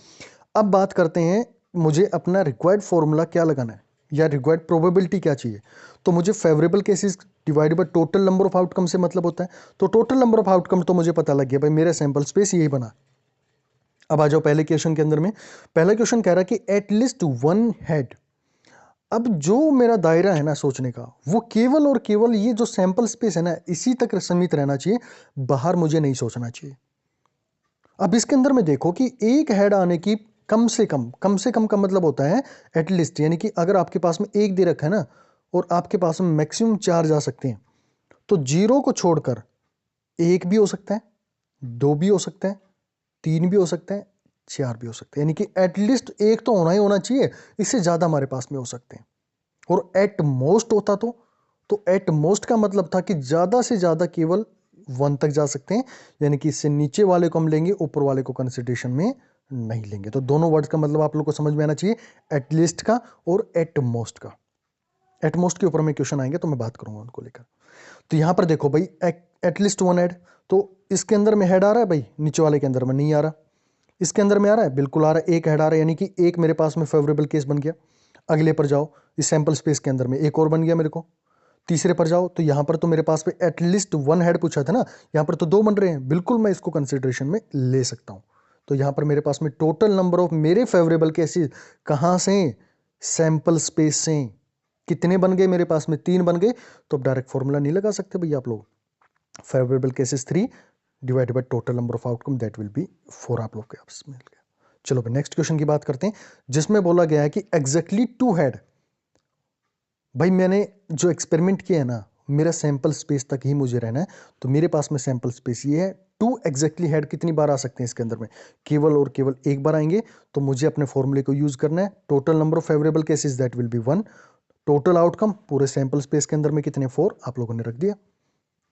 अब बात करते हैं, मुझे अपना रिक्वायर्ड फॉर्मूला क्या लगाना है या रिक्वायर्ड प्रोबेबिलिटी क्या चाहिए। तो मुझे favourable cases divide by total number of outcome से मतलब होता है। तो टोटल नंबर ऑफ आउटकम तो मुझे पता लग गया भाई, मेरा सैंपल स्पेस यही बना। अब आ जाओ पहले क्वेश्चन के अंदर में। पहला क्वेश्चन कह रहा है कि एटलीस्ट वन हेड। अब जो मेरा दायरा है ना सोचने का, वो केवल और केवल ये जो सैंपल स्पेस है ना, इसी तक सीमित रहना चाहिए, बाहर मुझे नहीं सोचना चाहिए। अब इसके अंदर में देखो कि एक हेड आने की कम से कम का मतलब होता है एटलीस्ट, यानी कि अगर आपके पास में एक दे रखा है ना और आपके पास में मैक्सिमम 4 जा सकते हैं, तो 0 को छोड़कर एक भी हो सकता है, 2 भी हो सकता है, 3 भी हो सकता है, 4 भी हो सकते हैं। यानी कि एटलीस्ट एक तो होना ही होना चाहिए, इससे ज्यादा हमारे पास में हो सकते हैं। और एट मोस्ट होता तो एट मोस्ट का मतलब था कि ज्यादा से ज्यादा केवल 1 तक जा सकते हैं, यानी कि इससे नीचे वाले को हम लेंगे, ऊपर वाले को कंसिडरेशन में नहीं लेंगे। तो दोनों वर्ड्स का मतलब आप लोग को समझ में आना चाहिए, एटलीस्ट का और एट मोस्ट का। एट मोस्ट के ऊपर में क्वेश्चन आएंगे तो मैं बात करूंगा उनको लेकर। तो यहां पर देखो भाई, एटलीस्ट वन हेड, तो इसके अंदर में हेड आ रहा है भाई, नीचे वाले के अंदर में नहीं आ रहा। इसके अंदर में आ रहा है, बिल्कुल आ रहा है, एक हेड आ रहा है, यानी कि एक मेरे पास में फेवरेबल केस बन गया। अगले पर जाओ, इस सैंपल स्पेस के अंदर में एक और बन गया मेरे को। तीसरे पर जाओ तो यहां पर तो मेरे पास में एटलीस्ट वन हेड पूछा था ना, यहां पर तो 2 बन रहे हैं, बिल्कुल मैं इसको कंसिडरेशन में ले सकता हूं। तो यहां पर मेरे पास में टोटल नंबर ऑफ मेरे फेवरेबल केसेस कहां से, सैंपल स्पेस से कितने बन गए, मेरे पास में 3 बन गए। तो अब डायरेक्ट फॉर्मूला नहीं लगा सकते भैया आप लोग, favourable cases 3 divided by total number of outcome, that will B 4। आप लोग के आपस में मिल गया। चलो भाई नेक्स्ट क्वेश्चन की बात करते हैं, जिसमें बोला गया है कि एग्जैक्टली 2 हेड। भाई मैंने जो एक्सपेरिमेंट किया है ना, मेरा सैंपल स्पेस तक ही मुझे रहना है, तो मेरे पास में सैंपल स्पेस ये है। 2 एग्जैक्टली हेड कितनी बार आ सकते हैं इसके अंदर में, केवल और केवल एक बार आएंगे। तो मुझे अपने फॉर्मूले को यूज करना है, total number of favourable cases that will B 1, total outcome पूरे सैंपल स्पेस के अंदर में कितने, 4 आप लोगों ने रख दिया।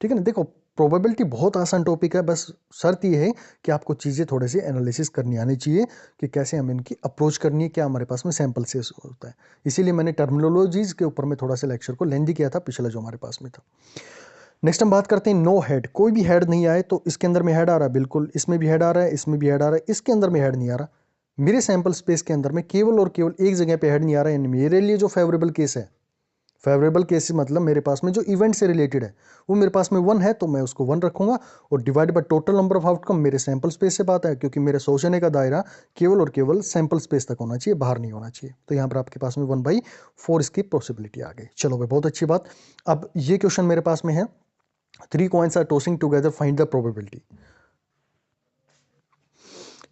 ठीक है ना, देखो प्रोबेबिलिटी बहुत आसान टॉपिक है, बस शर्त ये है कि आपको चीज़ें थोड़े से एनालिसिस करनी आनी चाहिए कि कैसे हमें इनकी अप्रोच करनी है, क्या हमारे पास में सैंपल से होता है। इसीलिए मैंने टर्मिनोलॉजीज के ऊपर में थोड़ा सा लेक्चर को लेंदी किया था पिछला जो हमारे पास में था। नेक्स्ट हम बात करते हैं नो हेड। कोई भी हेड नहीं आए, तो इसके अंदर में हेड आ रहा है, बिल्कुल इसमें भी हेड आ रहा है, इसमें भी हेड आ रहा है, इसके अंदर में हेड नहीं आ रहा। मेरे सैंपल स्पेस के अंदर में केवल और केवल एक जगह पे हेड नहीं आ रहा है, यानी मेरे लिए जो फेवरेबल केस है, फेवरेबल केस मतलब मेरे पास में जो इवेंट से रिलेटेड है, वो मेरे पास में 1 है, तो मैं उसको 1 रखूंगा। और divide by total number of outcome, मेरे सैंपल स्पेस से बात है, क्योंकि मेरे सोचने का दायरा केवल और केवल सैंपल स्पेस तक होना चाहिए, बाहर नहीं होना चाहिए। तो यहाँ पर आपके पास में 1/4 इसकी पॉसिबिलिटी आ गई। चलो भाई बहुत अच्छी बात। अब ये क्वेश्चन मेरे पास में है, 3 coins are tossing together, find the probability.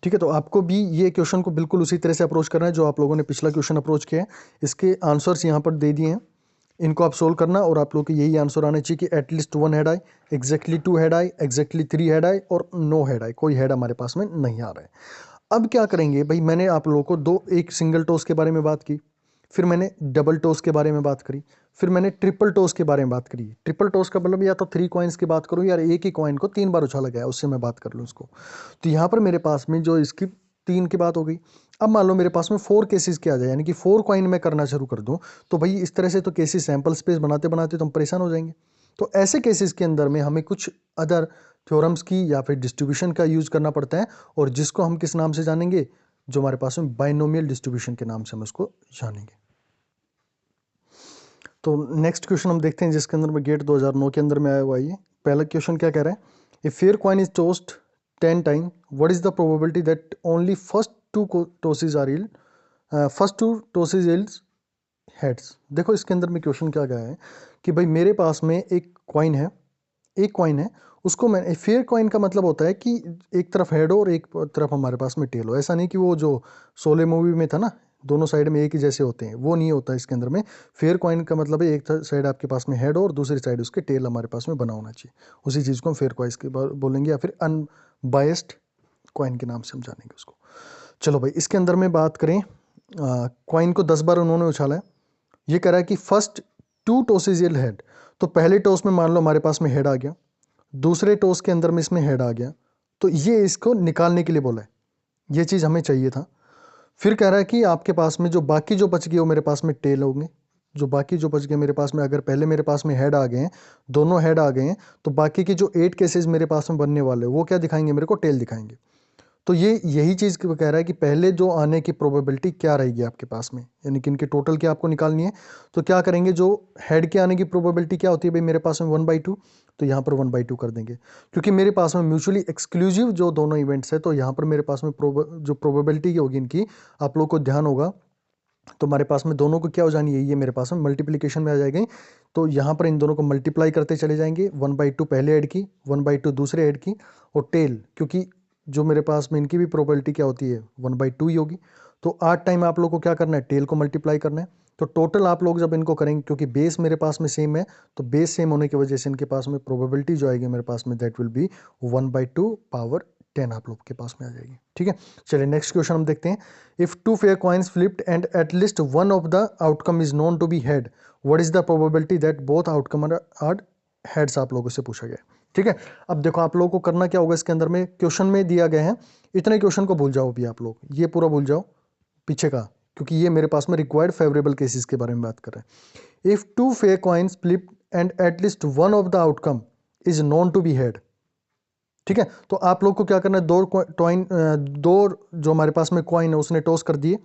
ठीक है, तो आपको भी ये क्वेश्चन को बिल्कुल उसी तरह से अप्रोच करना है जो आप लोगों ने पिछला क्वेश्चन अप्रोच किया है। इसके आंसर्स यहाँ पर दे दिए हैं, इनको आप सोल्व करना और आप लोग को यही आंसर आना चाहिए कि एटलीस्ट 1 हेड आई, एग्जैक्टली 2 हेड आई, एग्जैक्टली 3 हेड आई और नो हेड आई, कोई हेड हमारे पास में नहीं आ रहा है। अब क्या करेंगे भाई, मैंने आप लोगों को एक सिंगल टोस के बारे में बात की, फिर मैंने डबल टोस के बारे में बात करी, फिर मैंने ट्रिपल टोस के बारे में बात करी। ट्रिपल टोस का मतलब या तो 3 कॉइन्स की बात करूं या एक ही कॉइन को 3 बार उछाला गया उससे मैं बात कर लूं उसको। तो यहाँ पर मेरे पास में जो इसकी 3 की बात हो गई। अब मान लो मेरे पास में 4 केसेस के आ जाए, यानी कि 4 कॉइन मैं करना शुरू कर दूं, तो भाई इस तरह से तो केसेस सैंपल स्पेस बनाते बनाते तो हम परेशान हो जाएंगे। तो ऐसे केसेस के अंदर में हमें कुछ अदर थ्योरम्स की या फिर डिस्ट्रीब्यूशन का यूज करना पड़ता है, और जिसको हम किस नाम से जानेंगे, जो हमारे पास में बाइनोमियल डिस्ट्रीब्यूशन के नाम से हम उसको जानेंगे। तो नेक्स्ट क्वेश्चन हम देखते हैं जिसके अंदर में गेट 2009 के अंदर में आया हुआ है। ये पहला क्वेश्चन क्या कह रहा है, a fair coin is tossed 10 time, what is the probability that only first two tosses are yield, first two tosses yields heads. देखो इसके अंदर में क्वेश्चन क्या गया है कि भाई मेरे पास में एक कॉइन है, उसको मैं, फेयर कॉइन का मतलब होता है कि एक तरफ हेड हो और एक तरफ हमारे पास में टेल हो। ऐसा नहीं कि वो जो शोले मूवी में था ना, दोनों साइड में एक ही जैसे होते हैं, वो नहीं होता इसके अंदर में। फेयर कॉइन का मतलब है एक साइड आपके पास में हेड हो और दूसरी साइड उसके टेल हमारे पास में बना होना चाहिए। उसी चीज़ को हम फेयर कॉइन के बोलेंगे या फिर अनबायस्ड कॉइन के नाम से हम जानेंगे उसको। चलो भाई इसके अंदर में बात करें, कॉइन को 10 बार उन्होंने उछाला है। ये कह रहा है कि फर्स्ट 2 टॉसेस यील्ड हेड, तो पहले टॉस में मान लो हमारे पास में हेड आ गया, दूसरे टॉस के अंदर में इसमें हेड आ गया, तो ये इसको निकालने के लिए बोला है, ये चीज़ हमें चाहिए था। फिर कह रहा है कि आपके पास में जो बाकी जो बच गए वो मेरे पास में टेल होंगे, जो बाकी जो बच गए मेरे पास में, अगर पहले मेरे पास में हेड आ गए हैं, दोनों हेड आ गए हैं, तो बाकी के जो 8 केसेस मेरे पास में बनने वाले वो क्या दिखाएंगे, मेरे को टेल दिखाएंगे। तो ये यही चीज़ कह रहा है कि पहले जो आने की प्रोबेबिलिटी क्या रहेगी आपके पास में, यानी कि इनकी टोटल क्या आपको निकालनी है। तो क्या करेंगे, जो हेड के आने की प्रोबेबिलिटी क्या होती है भाई मेरे पास में 1/2, तो यहाँ पर 1/2 कर देंगे, क्योंकि मेरे पास में म्यूचुअली एक्सक्लूसिव जो दोनों इवेंट्स है, तो यहाँ पर मेरे पास में जो प्रोबेबिलिटी होगी इनकी, आप लोग को ध्यान होगा, तो हमारे पास में दोनों को क्या हो जानी है, ये मेरे पास में मल्टीप्लिकेशन में आ जाएगी। तो यहाँ पर इन दोनों को मल्टीप्लाई करते चले जाएंगे, 1/2 पहले ऐड की, 1/2 दूसरे ऐड की, और टेल, क्योंकि जो मेरे पास में इनकी भी प्रोबेबिलिटी क्या होती है 1/2 ही होगी। तो 8 टाइम आप लोग को क्या करना है, टेल को मल्टीप्लाई करना है। तो टोटल आप लोग जब इनको करेंगे, क्योंकि बेस मेरे पास में सेम है, तो बेस सेम होने की वजह से इनके पास में प्रोबेबिलिटी जो आएगी मेरे पास में, दैट विल बी 1/2 पावर 10 आप लोग के पास में आ जाएगी। ठीक है, चलिए नेक्स्ट क्वेश्चन हम देखते हैं। If 2 fair coins flipped and at least one of the outcome is known to be head, what is the probability that both outcome are heads, आप लोगों से पूछा गया है। ठीक है, अब देखो आप लोगों को करना क्या होगा, इसके अंदर में क्वेश्चन में दिया गया है, इतने क्वेश्चन को भूल जाओ अभी आप लोग, ये पूरा भूल जाओ पीछे का, क्योंकि ये मेरे पास में रिक्वायर्ड फेवरेबल केसेस के बारे में बात कर रहे हैं। If 2 fair coins flip and at least one of the outcome is known to be head. ठीक है, तो आप लोग को क्या करना है, दो जो हमारे पास में कॉइन है उसने टॉस कर दिए,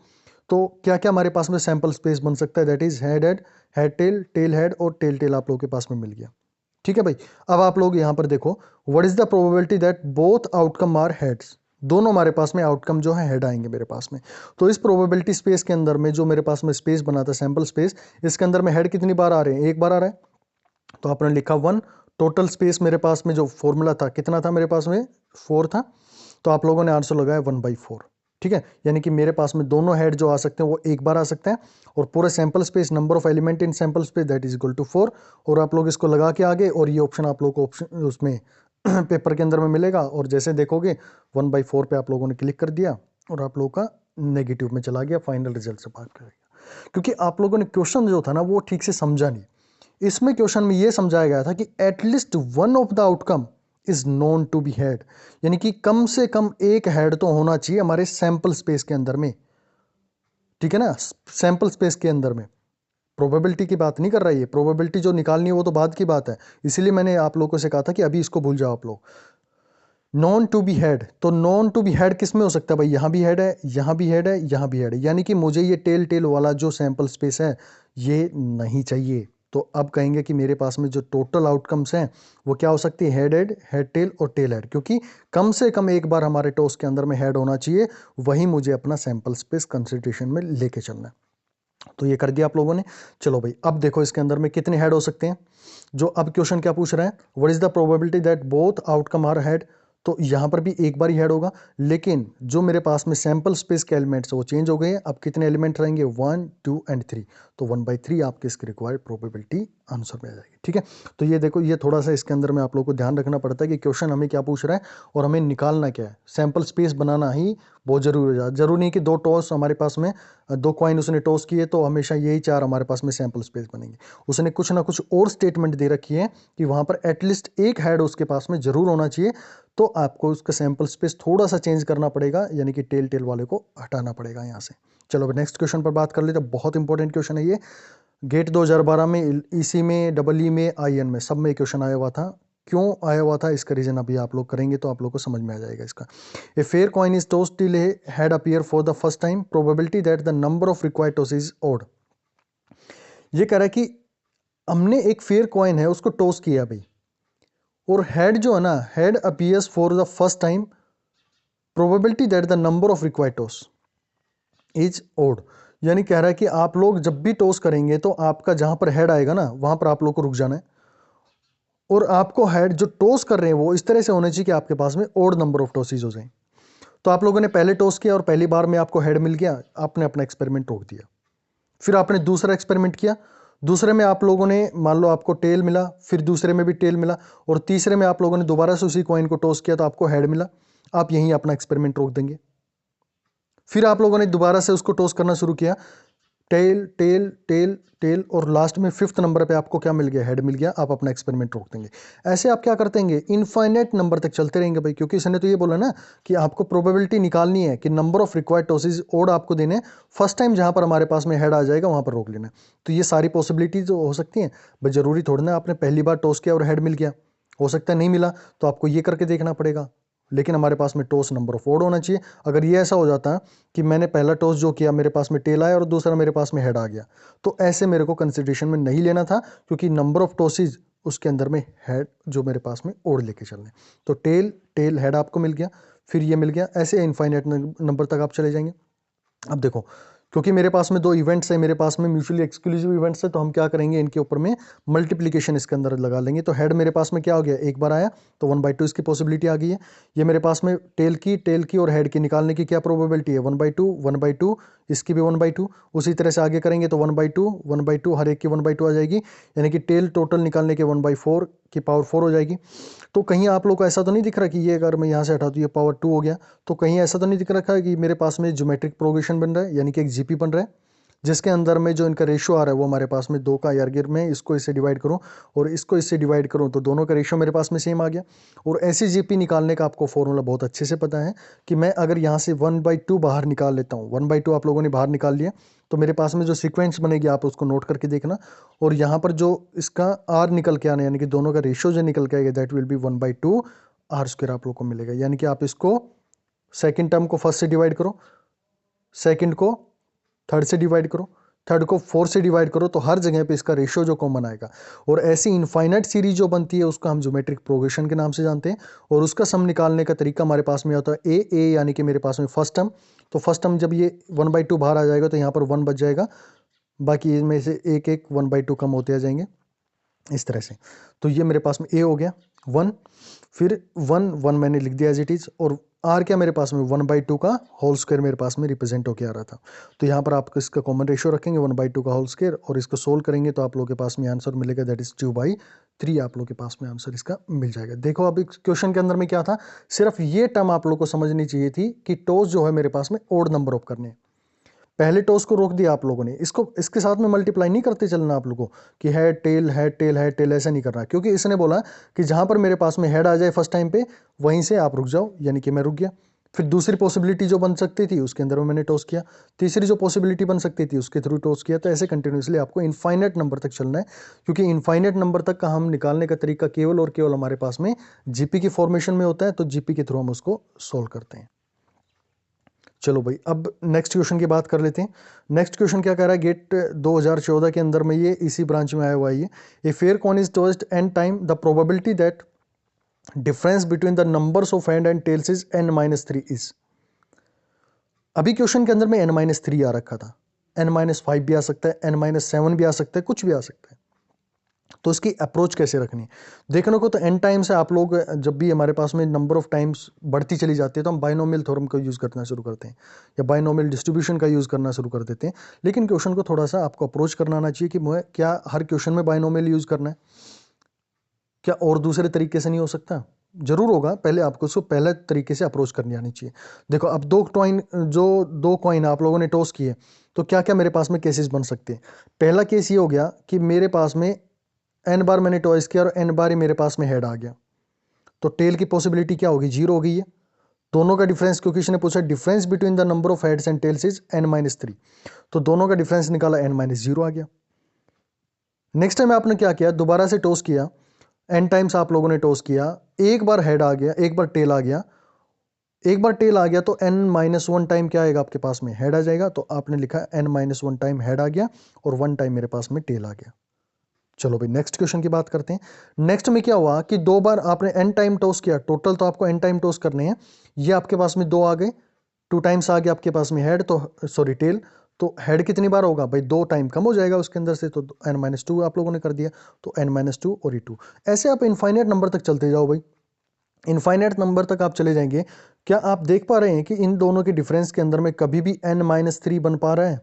तो क्या क्या हमारे पास में सैंपल स्पेस बन सकता है, that is head head, head tail, tail head और टेल टेल आप लोगों के पास में मिल गया। ठीक है भाई, अब आप लोग यहां पर देखो, what is the probability that both outcome are heads, दोनों हमारे पास में आउटकम जो है हेड आएंगे मेरे पास में। तो इस प्रोबेबिलिटी स्पेस के अंदर में जो मेरे पास में स्पेस बना था सैंपल स्पेस, इसके अंदर में हेड कितनी बार आ रहे हैं, एक बार आ रहा है, तो आपने लिखा 1। टोटल स्पेस मेरे पास में जो फॉर्मूला था कितना था मेरे पास में, 4 था, तो आप लोगों ने आंसर लगाया 1/4। ठीक है, यानी कि मेरे पास में दोनों हेड जो आ सकते हैं वो एक बार आ सकते हैं, और पूरे sample space, number of element in sample space that is equal to 4। और आप लोग इसको लगा के आगे, और ये ऑप्शन आप लोग को ऑप्शन उसमें पेपर के अंदर में मिलेगा, और जैसे देखोगे 1/4 पे आप लोगों ने क्लिक कर दिया और आप लोगों का नेगेटिव में चला गया, फाइनल रिजल्ट से बात करेगा, क्योंकि आप लोगों ने क्वेश्चन जो था ना वो ठीक से समझा नहीं। इसमें क्वेश्चन में ये समझाया गया था कि at least one of the outcome is known to be head, यानी कि कम से कम एक हेड तो होना चाहिए हमारे सैंपल स्पेस के अंदर में। ठीक है ना, सैंपल स्पेस के अंदर में, प्रोबेबिलिटी की बात नहीं कर रहा है, ये प्रोबेबिलिटी जो निकालनी है वो तो बाद की बात है, इसीलिए मैंने आप लोगों से कहा था कि अभी इसको भूल जाओ आप लोग। नॉन टू बी हेड, तो नॉन टू बी हेड किस में हो सकता है भाई, यहां भी हेड है, यहां भी हेड है, यहां भी हेड है, यानी कि मुझे ये टेल टेल वाला जो सैंपल स्पेस है ये नहीं चाहिए। तो अब कहेंगे कि मेरे पास में जो टोटल आउटकम्स हैं वो क्या हो सकती है, हेड हेड, हेड टेल और टेल हेड, क्योंकि कम से कम एक बार हमारे टॉस के अंदर में हेड होना चाहिए, वही मुझे अपना सैंपल स्पेस कंसिडरेशन में लेके चलना है। तो ये कर दिया आप लोगों ने। चलो भाई अब देखो इसके अंदर में कितने हेड हो सकते हैं, जो अब क्वेश्चन क्या पूछ रहे हैं, what is the probability that both outcome are head. तो यहाँ पर भी एक बार ही हेड होगा, लेकिन जो मेरे पास में सैंपल स्पेस के एलिमेंट्स वो चेंज हो गए हैं। अब कितने एलिमेंट रहेंगे, 1 2 एंड 3, तो 1/3 आपके इसकी रिक्वायर्ड प्रोबेबिलिटी आंसर में आ जाएगी। ठीक है, तो ये देखो, ये थोड़ा सा इसके अंदर में आप लोगों को ध्यान रखना पड़ता है कि क्वेश्चन हमें क्या पूछ रहा है और हमें निकालना क्या है। सैंपल स्पेस बनाना ही बहुत जरूरी है। जरूरी नहीं कि दो टॉस हमारे पास में, दो कॉइन उसने टॉस किए तो हमेशा यही चार हमारे पास में सैंपल स्पेस बनेंगे। उसने कुछ ना कुछ और स्टेटमेंट दे रखी है कि वहां पर एटलीस्ट एक हेड उसके पास में जरूर होना चाहिए, तो आपको उसका सैंपल स्पेस थोड़ा सा चेंज करना पड़ेगा, यानी कि टेल टेल वाले को हटाना पड़ेगा यहाँ से। चलो अब नेक्स्ट क्वेश्चन पर बात कर लेते हैं। बहुत इंपॉर्टेंट क्वेश्चन है ये, गेट 2012 में, ईसी में, डबल ई में, आईएन में, सब में क्वेश्चन आया हुआ था। क्यों आया हुआ था इसका रीजन अभी आप लोग करेंगे तो आप लोग को समझ में आ जाएगा इसका। A fair coin is tossed till a head appear for the first time, probability that the number of required toss is odd. ये कह रहा है कि हमने एक फेयर कॉइन है उसको टॉस किया भाई, और हेड जो है ना, head appears for the first time, probability that the number of required toss is odd. यानी कह रहा है कि आप लोग जब भी टॉस करेंगे तो आपका जहां पर हेड आएगा ना वहां पर आप लोग को रुक जाना है, और आपको हेड जो टॉस कर रहे हैं वो इस तरह से होने चाहिए कि आपके पास में ओड नंबर ऑफ टॉसेज हो जाए। तो आप लोगों ने पहले टॉस किया और पहली बार में आपको हेड मिल गया, आपने अपना एक्सपेरिमेंट रोक दिया। फिर आपने दूसरा एक्सपेरिमेंट किया, दूसरे में आप लोगों ने, मान लो आपको टेल मिला, फिर दूसरे में भी टेल मिला, और तीसरे में आप लोगों ने दोबारा से उसी कॉइन को टॉस किया तो आपको हेड मिला। आप यहीं अपना एक्सपेरिमेंट रोक देंगे। फिर आप लोगों ने दोबारा से उसको टॉस करना शुरू किया, टेल टेल टेल टेल, और लास्ट में फिफ्थ नंबर पे आपको क्या मिल गया, हेड मिल गया। आप अपना एक्सपेरिमेंट रोक देंगे। ऐसे आप क्या करते हैं, इनफाइनाइट नंबर तक चलते रहेंगे भाई, क्योंकि इसने तो ये बोला ना कि आपको प्रोबेबिलिटी निकालनी है कि number of required tosses odd आपको देने। फर्स्ट टाइम जहां पर हमारे पास में हेड आ जाएगा वहां पर रोक लेना। तो ये सारी पॉसिबिलिटीज हो सकती हैं भाई, जरूरी थोड़ी ना आपने पहली बार टॉस किया और हेड मिल गया, हो सकता है नहीं मिला, तो आपको ये करके देखना पड़ेगा। लेकिन हमारे पास में टॉस नंबर ऑफ ओड होना चाहिए। अगर ये ऐसा हो जाता कि मैंने पहला टॉस जो किया मेरे पास में टेल आया और दूसरा मेरे पास में हेड आ गया, तो ऐसे मेरे को कंसिडरेशन में नहीं लेना था, क्योंकि नंबर ऑफ टॉसेज उसके अंदर में हेड जो मेरे पास में ओड लेके चलने। तो टेल टेल हेड आपको मिल गया, फिर ये मिल गया, ऐसे इनफाइनाइट नंबर तक आप चले जाएंगे। अब देखो, क्योंकि मेरे पास में दो इवेंट्स है, मेरे पास में म्यूचुअली एक्सक्लूसिव इवेंट्स है, तो हम क्या करेंगे, इनके ऊपर में मल्टीप्लिकेशन इसके अंदर लगा लेंगे। तो हेड मेरे पास में क्या हो गया, एक बार आया तो 1/2 इसकी पॉसिबिलिटी आ गई है। ये मेरे पास में टेल की और हेड की निकालने की क्या प्रोबेबिलिटी है, 1/2 इसकी भी 1/2। उसी तरह से आगे करेंगे तो 1/2 हर एक की 1/2 आ जाएगी, यानी कि टेल टोटल निकालने के 1/4 की पावर 4 हो जाएगी। तो कहीं आप लोग को ऐसा तो नहीं दिख रहा कि ये अगर मैं यहाँ से हटा दूँ ये पावर 2 हो गया, तो कहीं ऐसा तो नहीं दिख रखा है कि मेरे पास में ज्योमेट्रिक प्रोग्रेशन बन रहा है, यानी कि एक जीपी बन रहा है, जिसके अंदर में जो इनका रेशियो आ रहा है वो हमारे पास में 2 का यारगिर में, इसको इससे डिवाइड करूँ और इसको इससे डिवाइड करूँ तो दोनों का रेशियो मेरे पास में सेम आ गया। और ऐसी जीपी निकालने का आपको फॉर्मूला बहुत अच्छे से पता है कि मैं अगर यहाँ से 1/2 बाहर निकाल लेता हूँ, 1/2 आप लोगों ने बाहर निकाल लिया, तो मेरे पास में जो सीक्वेंस बनेगी आप उसको नोट करके देखना, और यहाँ पर जो इसका आर निकल के आना, यानी कि दोनों का रेशियो जो निकल के आएगा, that will be 1/2 R square आप लोग को मिलेगा। यानी कि आप इसको सेकेंड टर्म को फर्स्ट से डिवाइड करो, सेकेंड को थर्ड से डिवाइड करो, थर्ड को फोर्थ से डिवाइड करो, तो हर जगह पे इसका रेशियो जो कॉमन आएगा। और ऐसी इनफाइनाइट सीरीज जो बनती है उसका हम ज्योमेट्रिक प्रोग्रेशन के नाम से जानते हैं। और उसका सम निकालने का तरीका हमारे पास में होता है ए, यानी कि मेरे पास में फर्स्ट टर्म, तो फर्स्ट टर्म जब ये 1/2 बाहर आ जाएगा तो यहाँ पर 1 बच जाएगा, बाकी इनमें से एक एक 1/2 कम होते आ जाएंगे इस तरह से। तो ये मेरे पास में ए हो गया 1, फिर 1 मैंने लिख दिया एज इट इज, और आर क्या मेरे पास में 1/2 का होल स्क्वायर मेरे पास में रिप्रेजेंट होकर आ रहा था। तो यहाँ पर आप इसका कॉमन रेशियो रखेंगे 1/2 का होल स्क्वायर, और इसको सोल्व करेंगे तो आप लोगों के पास में आंसर मिलेगा, दैट इज 2/3 आप लोगों के पास में आंसर इसका मिल जाएगा। देखो अब इस क्वेश्चन के अंदर में क्या था, सिर्फ ये टर्म आप लोग को समझनी चाहिए थी कि टॉस जो है मेरे पास में ओड नंबर ऑफ करने। पहले टॉस को रोक दिया आप लोगों ने, इसको इसके साथ में मल्टीप्लाई नहीं करते चलना आप लोगों को कि head tail head tail head tail, ऐसा नहीं करना, क्योंकि इसने बोला कि जहां पर मेरे पास में हेड आ जाए फर्स्ट टाइम पे वहीं से आप रुक जाओ, यानी कि मैं रुक गया। फिर दूसरी पॉसिबिलिटी जो बन सकती थी उसके अंदर में मैंने टॉस किया, तीसरी जो पॉसिबिलिटी बन सकती थी उसके थ्रू टॉस किया। तो ऐसे कंटिन्यूसली आपको इनफाइनाइट नंबर तक चलना है, क्योंकि इनफाइनाइट नंबर तक का हम निकालने का तरीका केवल और केवल हमारे पास में जीपी की फॉर्मेशन में होता है, तो जीपी के थ्रू हम उसको सोल्व करते हैं। चलो भाई, अब नेक्स्ट क्वेश्चन की बात कर लेते हैं। नेक्स्ट क्वेश्चन क्या कह रहा है, गेट 2014 के अंदर में ये इसी ब्रांच में आया हुआ है ये, a fair coin is tossed N time, the probability that difference between the numbers of hand and tails is n-3 is. अभी क्वेश्चन के अंदर में n-3 आ रखा था, n-5 भी आ सकता है, n-7 भी आ सकता है, कुछ भी आ सकता है। तो इसकी अप्रोच कैसे रखनी देखने को तो एन टाइम से आप लोग जब भी हमारे पास में नंबर ऑफ टाइम्स बढ़ती चली जाती है तो हम बाइनोमियल थ्योरम का यूज़ करना शुरू करते हैं या बाइनोमियल डिस्ट्रीब्यूशन का यूज़ करना शुरू कर देते हैं। लेकिन क्वेश्चन को थोड़ा सा आपको अप्रोच करना आना चाहिए कि मुझे क्या हर क्वेश्चन में बाइनोमियल यूज़ करना है, क्या और दूसरे तरीके से नहीं हो सकता? जरूर होगा, पहले आपको उसको पहले तरीके से अप्रोच करनी आनी चाहिए। देखो अब दो कॉइन आप लोगों ने टॉस किए तो क्या क्या मेरे पास में केसेस बन सकते हैं। पहला केस ये हो गया कि मेरे पास में एन बार मैंने टॉस किया और एन बार ही मेरे पास में हेड आ गया, तो टेल की पॉसिबिलिटी क्या होगी, जीरो हो गई है। दोनों का डिफरेंस, क्योंकि इसने पूछा difference between the number of heads and tails is n-3, तो दोनों का डिफरेंस निकाला n-0 आ गया। नेक्स्ट टाइम आपने क्या किया, दोबारा से टॉस किया, n टाइम्स आप लोगों ने टॉस किया, एक बार हेड आ गया, एक बार टेल आ गया, एक बार टेल आ गया तो n-1 टाइम क्या आएगा आपके पास में, हेड आ जाएगा। तो आपने लिखा n-1 टाइम हेड आ गया और 1 टाइम मेरे पास में टेल आ गया। चलो भाई नेक्स्ट क्वेश्चन की बात करते हैं। नेक्स्ट में क्या हुआ कि दो बार आपने n टाइम टॉस किया, टोटल तो आपको n टाइम टॉस करने हैं, ये आपके पास में दो आ गए, 2 टाइम्स आ गया आपके पास में हेड, तो सॉरी टेल, तो हेड कितनी बार होगा भाई, 2 टाइम कम हो जाएगा उसके अंदर से, तो n-2 आप लोगों ने कर दिया, तो n-2 और ये 2, ऐसे आप इनफाइनाइट नंबर तक चलते जाओ भाई, इनफाइनाइट नंबर तक आप चले जाएंगे। क्या आप देख पा रहे हैं कि इन दोनों के डिफरेंस के अंदर में कभी भी n-3 बन पा रहा है,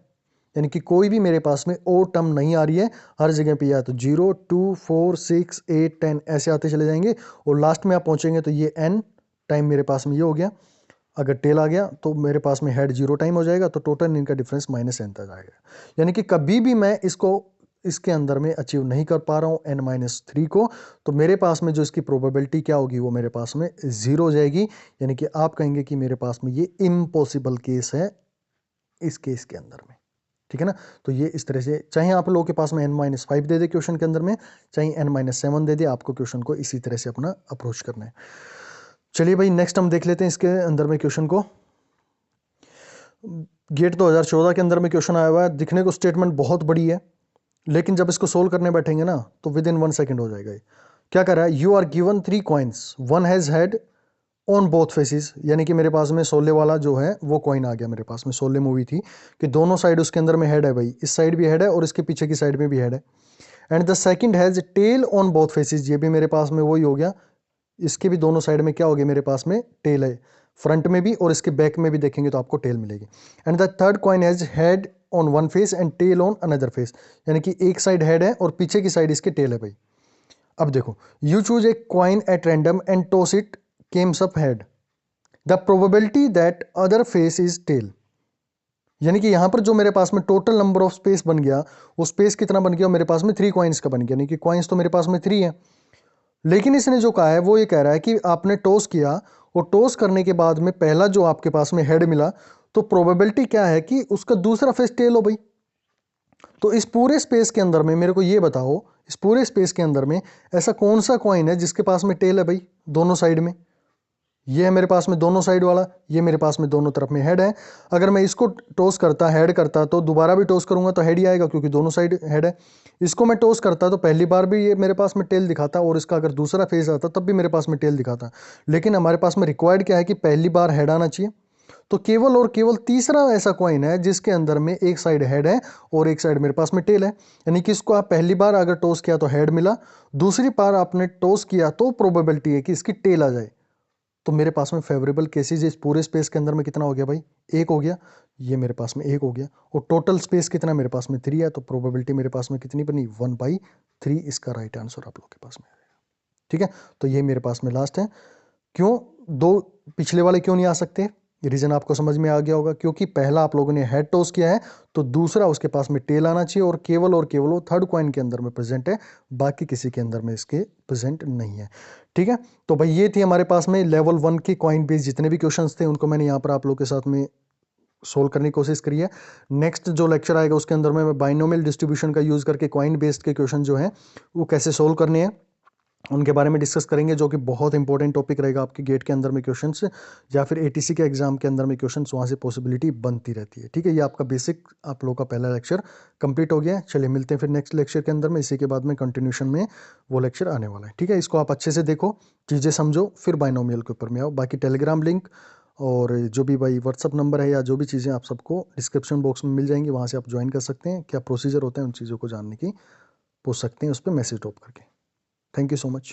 यानी कि कोई भी मेरे पास में ओ टर्म नहीं आ रही है, हर जगह पे या तो 0, 2, 4, 6, 8, 10 ऐसे आते चले जाएंगे और लास्ट में आप पहुंचेंगे तो ये n टाइम मेरे पास में ये हो गया। अगर टेल आ गया तो मेरे पास में हेड 0 टाइम हो जाएगा, तो टोटल इनका डिफरेंस -n तक आएगा। यानी कि कभी भी मैं इसको इसके अंदर में अचीव नहीं कर पा रहा हूँ n-3 को, तो मेरे पास में जो इसकी प्रोबेबिलिटी क्या होगी वो मेरे पास में 0 हो जाएगी। यानी कि आप कहेंगे कि मेरे पास में ये इम्पॉसिबल केस है इस केस के अंदर में, ठीक है ना। तो ये इस तरह से, चाहे आप लोगों के पास में n-5 दे दे क्वेश्चन के अंदर में, चाहे n-7 दे दे, आपको क्वेश्चन को इसी तरह से अपना अप्रोच करना है। चलिए भाई नेक्स्ट हम देख लेते हैं इसके अंदर में क्वेश्चन को। गेट 2014 के अंदर में क्वेश्चन आया हुआ है, दिखने को स्टेटमेंट बहुत बड़ी है, लेकिन जब इसको सोल्व करने बैठेंगे ना तो विद इन 1 सेकेंड हो जाएगा। क्या कर रहा है, you are given 3 coins, one has head on both faces, यानी कि मेरे पास में शोले वाला जो है वो कॉइन आ गया, मेरे पास में शोले मूवी थी कि दोनों साइड उसके अंदर में हेड है भाई, इस साइड भी हेड है और इसके पीछे की साइड में भी हेड है। And the second has tail on both faces, ये भी मेरे पास में वही हो गया, इसके भी दोनों साइड में क्या हो गया, मेरे पास में टेल है, फ्रंट में भी और इसके बैक में भी देखेंगे तो आपको टेल मिलेगी। And the third coin has head on one face and tail on another face, यानी कि एक साइड हेड है और पीछे की साइड इसके टेल है भाई। अब देखो, you choose a coin at random and toss it, comes up head, the probability that other face is tail, यानी कि यहां पर जो मेरे पास में टोटल नंबर ऑफ स्पेस बन गया, वो स्पेस कितना बन गया, मेरे पास में 3 कॉइन्स का बन गया, यानी कि कॉइन्स तो मेरे पास में 3 है। लेकिन इसने जो कहा है वो ये कह रहा है कि आपने टॉस किया और टॉस करने के बाद में पहला जो आपके पास में हेड मिला, तो प्रोबेबिलिटी क्या है कि उसका दूसरा फेस टेल हो भाई। तो इस पूरे स्पेस के अंदर में मेरे को ये बताओ, इस पूरे स्पेस के अंदर में ऐसा कौन सा कॉइन है जिसके पास में टेल है भाई दोनों साइड में, ये है मेरे पास में दोनों साइड वाला, ये मेरे पास में दोनों तरफ में हेड है। अगर मैं इसको टॉस करता, हेड करता, तो दोबारा भी टॉस करूंगा तो हेड ही आएगा क्योंकि दोनों साइड हेड है। इसको मैं टॉस करता तो पहली बार भी ये मेरे पास में टेल दिखाता और इसका अगर दूसरा फेज आता तब भी मेरे पास में टेल दिखाता। लेकिन हमारे पास में रिक्वायर्ड क्या है कि पहली बार हेड आना चाहिए, तो केवल और केवल तीसरा ऐसा कॉइन है जिसके अंदर में एक साइड हेड है और एक साइड मेरे पास में टेल है। यानी कि इसको आप पहली बार अगर टॉस किया तो हेड मिला, दूसरी बार आपने टॉस किया तो प्रोबेबिलिटी है कि इसकी टेल आ जाए। तो मेरे पास में फेवरेबल केसेज इस पूरे स्पेस के अंदर में कितना हो गया भाई, एक हो गया, ये मेरे पास में एक हो गया, और टोटल स्पेस कितना मेरे पास में 3 है, तो प्रोबेबिलिटी मेरे पास में कितनी बनी, 1/3, इसका राइट आंसर आप लोग के पास में आएगा। ठीक है, तो ये मेरे पास में लास्ट है। क्यों दो पिछले वाले क्यों नहीं आ सकते, रीजन आपको समझ में आ गया होगा, क्योंकि पहला आप लोगों ने हेड टॉस किया है तो दूसरा उसके पास में टेल आना चाहिए, और केवल वो थर्ड कॉइन के अंदर में प्रेजेंट है, बाकी किसी के अंदर में इसके प्रेजेंट नहीं है। ठीक है, तो भाई ये थी हमारे पास में लेवल 1 के कॉइन बेस्ड जितने भी क्वेश्चंस थे उनको मैंने यहाँ पर आप लोग के साथ में सोल्व करने की कोशिश करी है। नेक्स्ट जो लेक्चर आएगा उसके अंदर में मैं बाइनोमियल डिस्ट्रीब्यूशन का यूज करके कॉइन बेस्ड के क्वेश्चन जो हैं वो कैसे सोल्व करने हैं उनके बारे में डिस्कस करेंगे, जो कि बहुत इंपॉर्टेंट टॉपिक रहेगा आपके गेट के अंदर में क्वेश्चंस, या फिर एटीसी के एग्जाम के अंदर में क्वेश्चंस वहाँ से पॉसिबिलिटी बनती रहती है। ठीक है, ये आपका बेसिक आप लोग का पहला लेक्चर कंप्लीट हो गया है। चलिए मिलते हैं फिर नेक्स्ट लेक्चर के अंदर में, इसी के बाद में कंटिन्यूशन में वो लेक्चर आने वाला है। ठीक है, इसको आप अच्छे से देखो, चीज़ें समझो, फिर बाइनोमियल के ऊपर में आओ। बाकी टेलीग्राम लिंक और जो भी भाई व्हाट्सअप नंबर है या जो भी चीज़ें आप सबको डिस्क्रिप्शन बॉक्स में मिल जाएंगी, वहाँ से आप ज्वाइन कर सकते हैं। क्या प्रोसीजर होता है उन चीज़ों को जानने की पूछ सकते हैं उस पर मैसेज ड्रॉप करके। Thank you so much.